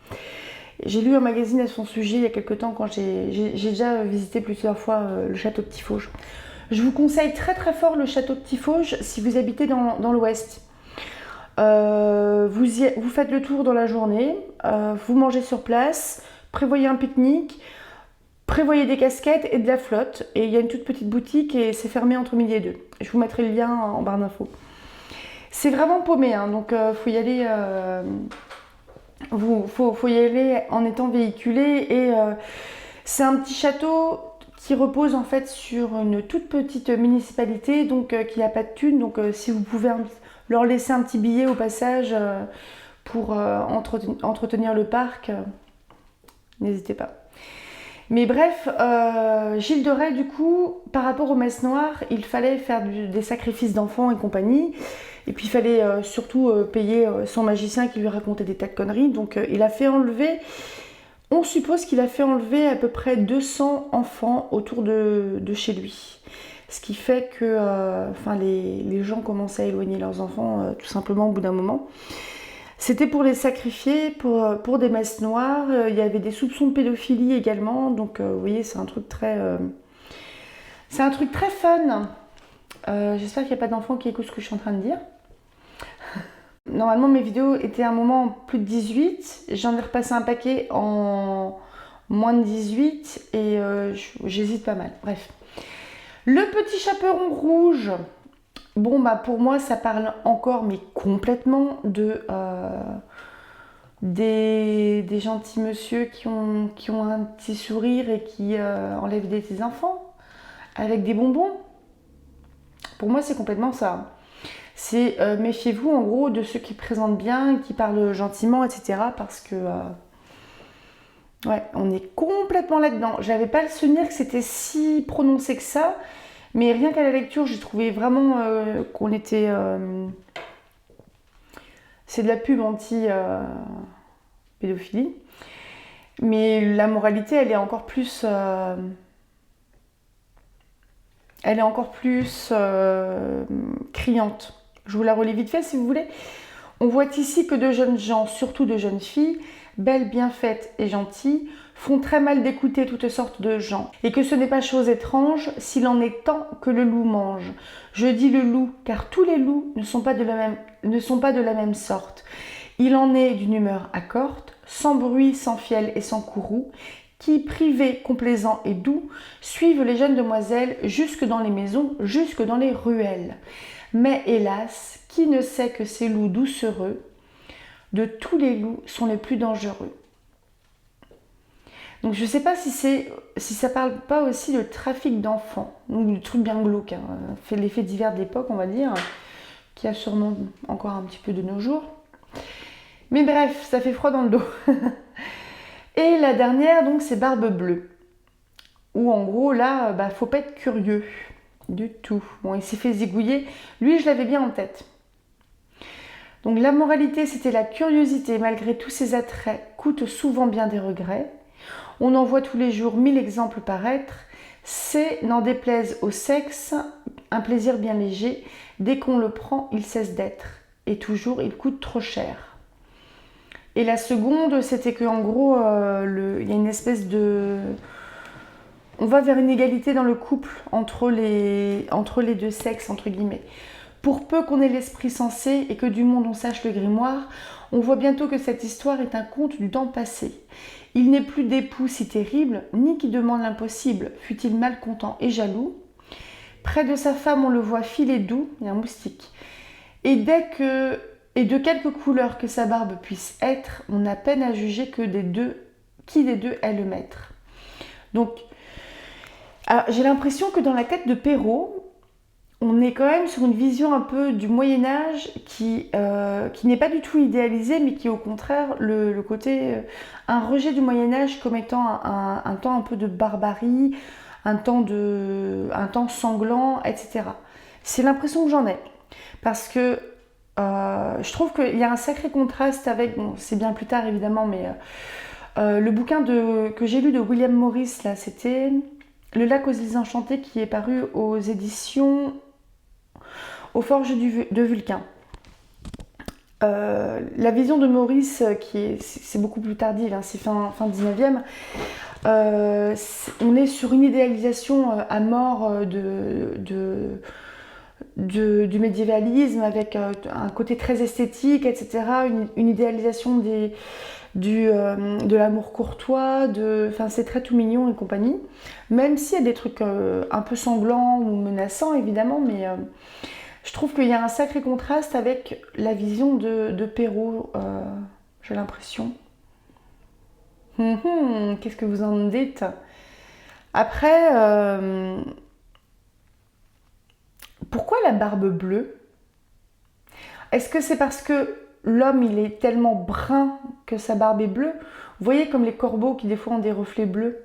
J'ai lu un magazine à son sujet il y a quelques temps, quand j'ai déjà visité plusieurs fois le château de Tiffauges. Je vous conseille très très fort le château de Tiffauges si vous habitez dans l'ouest. Vous faites le tour dans la journée, vous mangez sur place, prévoyez un pique-nique, prévoyez des casquettes et de la flotte. Et il y a une toute petite boutique et c'est fermé entre midi et 2. Je vous mettrai le lien en barre d'infos. C'est vraiment paumé, hein, donc faut y aller. Faut y aller en étant véhiculé. Et c'est un petit château qui repose en fait sur une toute petite municipalité, donc qui n'a pas de thunes. Donc si vous pouvez leur laisser un petit billet au passage pour entretenir le parc, n'hésitez pas. Mais bref, Gilles de Rais, du coup, par rapport aux messes noires, il fallait faire des sacrifices d'enfants et compagnie. Et puis il fallait surtout payer son magicien qui lui racontait des tas de conneries. Donc il a fait enlever, on suppose qu'il a fait enlever à peu près 200 enfants autour de chez lui. Ce qui fait que les gens commençaient à éloigner leurs enfants tout simplement au bout d'un moment. C'était pour les sacrifier, pour des messes noires. Il y avait des soupçons de pédophilie également. Donc vous voyez, c'est un truc très fun. J'espère qu'il n'y a pas d'enfants qui écoutent ce que je suis en train de dire. Normalement, mes vidéos étaient à un moment plus de 18. J'en ai repassé un paquet en moins de 18 et j'hésite pas mal. Bref. Le petit chaperon rouge. Bon, bah pour moi, ça parle encore, mais complètement des gentils monsieur qui ont un petit sourire et qui enlèvent des petits enfants avec des bonbons. Pour moi, c'est complètement ça. C'est méfiez-vous en gros de ceux qui présentent bien, qui parlent gentiment, etc. Parce que ouais, on est complètement là-dedans. J'avais pas le souvenir que c'était si prononcé que ça, mais rien qu'à la lecture, j'ai trouvé vraiment qu'on était. C'est de la pub anti-pédophilie. Mais la moralité, elle est encore plus. Elle est encore plus criante. Je vous la relis vite fait si vous voulez. On voit ici que de jeunes gens, surtout de jeunes filles, belles, bien faites et gentilles, font très mal d'écouter toutes sortes de gens, et que ce n'est pas chose étrange s'il en est tant que le loup mange. Je dis le loup, car tous les loups ne sont pas de la même sorte. Il en est d'une humeur accorte, sans bruit, sans fiel et sans courroux, qui, privés, complaisants et doux, suivent les jeunes demoiselles jusque dans les maisons, jusque dans les ruelles. Mais hélas, qui ne sait que ces loups doucereux, de tous les loups, sont les plus dangereux. Donc je ne sais pas si ça parle pas aussi de trafic d'enfants, donc du truc bien glauque, hein, fait l'effet divers de l'époque, on va dire, qui a sûrement encore un petit peu de nos jours. Mais bref, ça fait froid dans le dos. Et la dernière, donc, c'est Barbe Bleue. Où en gros, là, faut pas être curieux du tout. Bon, il s'est fait zigouiller. Lui, je l'avais bien en tête. Donc la moralité, c'était la curiosité, malgré tous ses attraits, coûte souvent bien des regrets. On en voit tous les jours 1000 exemples paraître. C'est, n'en déplaise au sexe, un plaisir bien léger. Dès qu'on le prend, il cesse d'être. Et toujours, il coûte trop cher. Et la seconde, c'était qu'en gros, il y a une espèce de... On va vers une égalité dans le couple entre les deux sexes, entre guillemets. Pour peu qu'on ait l'esprit sensé et que du monde on sache le grimoire, on voit bientôt que cette histoire est un conte du temps passé. Il n'est plus d'époux si terrible, ni qui demande l'impossible, fût-il malcontent et jaloux. Près de sa femme, on le voit filer doux, il y a un moustique. Et de quelque couleur que sa barbe puisse être, on a peine à juger qui des deux est le maître. Donc, alors, j'ai l'impression que dans la tête de Perrault, on est quand même sur une vision un peu du Moyen-Âge qui n'est pas du tout idéalisée, mais qui est au contraire le côté, un rejet du Moyen-Âge comme étant un temps un peu de barbarie, un temps sanglant, etc. C'est l'impression que j'en ai. Parce que je trouve qu'il y a un sacré contraste avec, bon, c'est bien plus tard évidemment, mais le bouquin que j'ai lu de William Morris, là, c'était Le lac aux îles enchantées, qui est paru aux éditions Aux Forges de Vulcain. La vision de Morris, c'est beaucoup plus tardif, hein, c'est fin 19e, on est sur une idéalisation à mort du médiévalisme, avec un côté très esthétique, etc., une idéalisation de l'amour courtois, c'est très tout mignon et compagnie, même s'il y a des trucs un peu sanglants ou menaçants évidemment, mais je trouve qu'il y a un sacré contraste avec la vision de Perrault, j'ai l'impression. Qu'est-ce que vous en dites? Après, pourquoi la barbe bleue? Est-ce que c'est parce que l'homme, il est tellement brun que sa barbe est bleue? Vous voyez comme les corbeaux qui des fois ont des reflets bleus?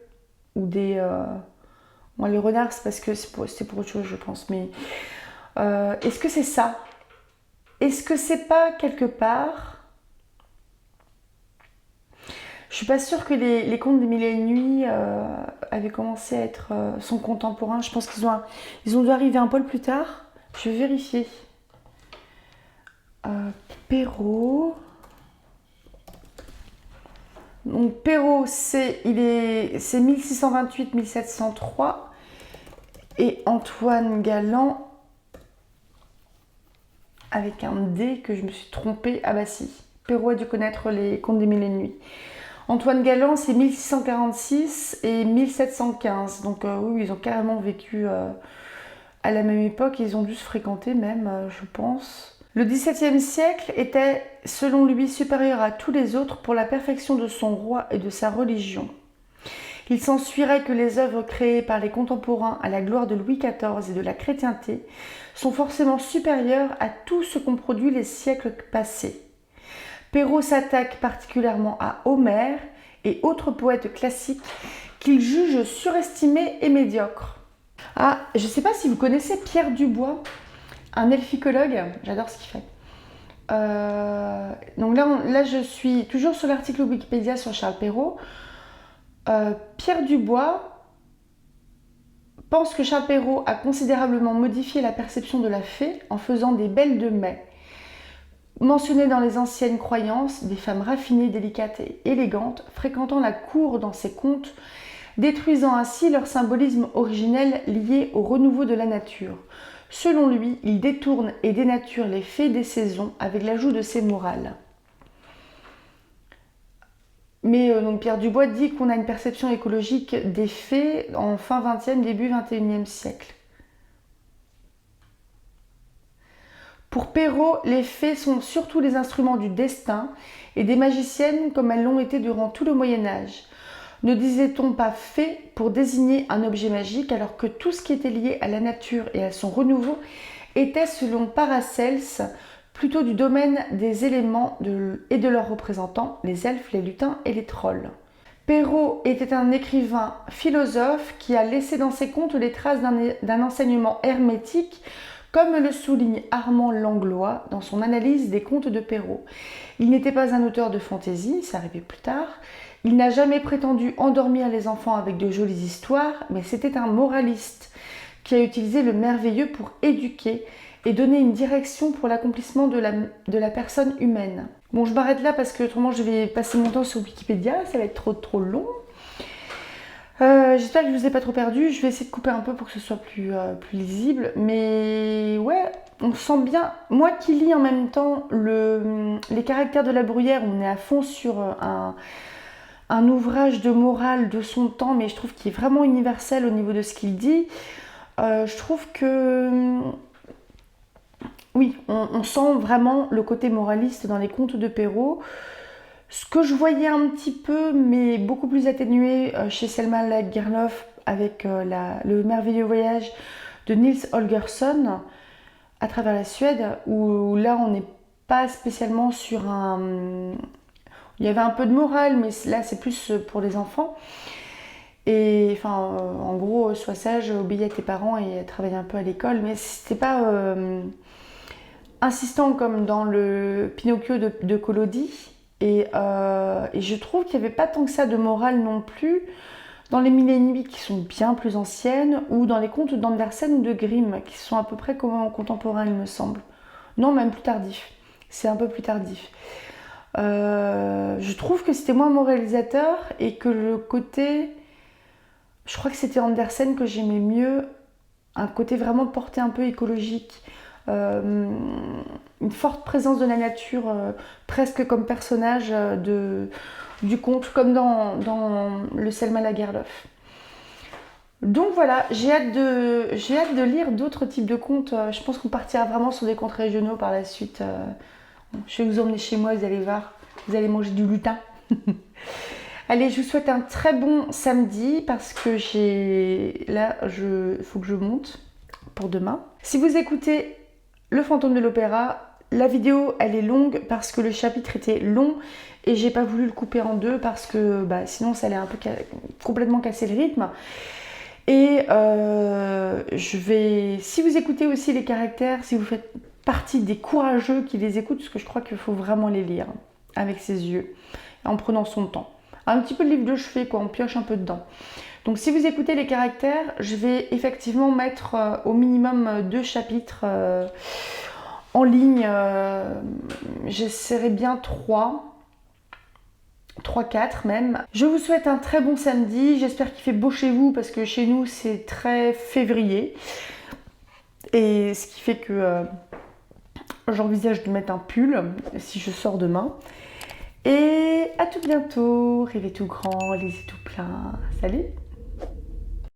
Ou des... Moi, les renards, c'est parce que c'est pour autre chose, je pense. Mais est-ce que c'est ça? Est-ce que c'est pas quelque part... Je suis pas sûre que les contes des Mille et une nuits avaient commencé à être son contemporain. Je pense qu'ils ont dû arriver un poil plus tard. Je vais vérifier. Perrault. Donc Perrault, c'est 1628-1703. Et Antoine Galland, avec un D que je me suis trompée. Ah bah si, Perrault a dû connaître les Contes des Mille et une Nuits. Antoine Galland, c'est 1646 et 1715. Donc oui, ils ont carrément vécu à la même époque. Ils ont dû se fréquenter même, je pense. Le XVIIe siècle était, selon lui, supérieur à tous les autres pour la perfection de son roi et de sa religion. Il s'ensuirait que les œuvres créées par les contemporains à la gloire de Louis XIV et de la chrétienté sont forcément supérieures à tout ce qu'ont produit les siècles passés. Perrault s'attaque particulièrement à Homère et autres poètes classiques qu'il juge surestimés et médiocres. Ah, je ne sais pas si vous connaissez Pierre Dubois, un elficologue, j'adore ce qu'il fait. Donc là, je suis toujours sur l'article Wikipédia sur Charles Perrault. Pierre Dubois pense que Charles Perrault a considérablement modifié la perception de la fée en faisant des belles de mai. Mentionnées dans les anciennes croyances, des femmes raffinées, délicates et élégantes, fréquentant la cour dans ses contes, détruisant ainsi leur symbolisme originel lié au renouveau de la nature. Selon lui, il détourne et dénature les fées des saisons avec l'ajout de ses morales. Mais donc Pierre Dubois dit qu'on a une perception écologique des fées en fin 20e, début 21e siècle. Pour Perrault, les fées sont surtout les instruments du destin et des magiciennes comme elles l'ont été durant tout le Moyen-Âge. Ne disait-on pas fée pour désigner un objet magique alors que tout ce qui était lié à la nature et à son renouveau était, selon Paracels, plutôt du domaine des éléments et de leurs représentants, les elfes, les lutins et les trolls. Perrault était un écrivain philosophe qui a laissé dans ses contes les traces d'un enseignement hermétique, comme le souligne Armand Langlois dans son analyse des contes de Perrault. Il n'était pas un auteur de fantaisie, ça arrivait plus tard. Il n'a jamais prétendu endormir les enfants avec de jolies histoires, mais c'était un moraliste qui a utilisé le merveilleux pour éduquer et donner une direction pour l'accomplissement de la personne humaine. Bon, je m'arrête là parce que autrement je vais passer mon temps sur Wikipédia, ça va être trop long. J'espère que je ne vous ai pas trop perdu. Je vais essayer de couper un peu pour que ce soit plus lisible. Mais ouais, on sent bien. Moi qui lis en même temps les caractères de la Bruyère, on est à fond sur un ouvrage de morale de son temps, mais je trouve qu'il est vraiment universel au niveau de ce qu'il dit. Je trouve que oui, on sent vraiment le côté moraliste dans les contes de Perrault. Ce que je voyais un petit peu, mais beaucoup plus atténué chez Selma Lagerlöf avec le merveilleux voyage de Nils Holgersson à travers la Suède, où là on n'est pas spécialement sur un... Il y avait un peu de morale, mais là c'est plus pour les enfants. Et enfin, en gros, sois sage, obéis à tes parents et travaille un peu à l'école, mais c'était pas insistant comme dans le Pinocchio de Collodi. Et je trouve qu'il n'y avait pas tant que ça de morale non plus dans les Mille et une Nuits qui sont bien plus anciennes, ou dans les contes d'Andersen ou de Grimm qui sont à peu près contemporains, il me semble. Non, même plus tardif. C'est un peu plus tardif. Je trouve que c'était moins moralisateur et que le côté... Je crois que c'était Andersen que j'aimais mieux, un côté vraiment porté un peu écologique. Une forte présence de la nature, presque comme personnage du conte, comme dans le Selma Lagerlöf. Donc voilà, j'ai hâte de lire d'autres types de contes. Je pense qu'on partira vraiment sur des contes régionaux par la suite. Je vais vous emmener chez moi, vous allez voir, vous allez manger du lutin. Allez, je vous souhaite un très bon samedi parce que faut que je monte pour demain. Si vous écoutez Le Fantôme de l'Opéra, la vidéo elle est longue parce que le chapitre était long et j'ai pas voulu le couper en deux parce que sinon ça allait un peu complètement casser le rythme. Et si vous écoutez aussi les caractères, si vous faites partie des courageux qui les écoutent, parce que je crois qu'il faut vraiment les lire avec ses yeux, en prenant son temps. Un petit peu de livre de chevet, quoi, on pioche un peu dedans. Donc si vous écoutez les caractères, je vais effectivement mettre au minimum 2 chapitres en ligne. J'essaierai bien 3-4 même. Je vous souhaite un très bon samedi. J'espère qu'il fait beau chez vous parce que chez nous c'est très février. Et ce qui fait que j'envisage de mettre un pull si je sors demain. Et à tout bientôt, rêvez tout grand, lisez tout plein. Salut!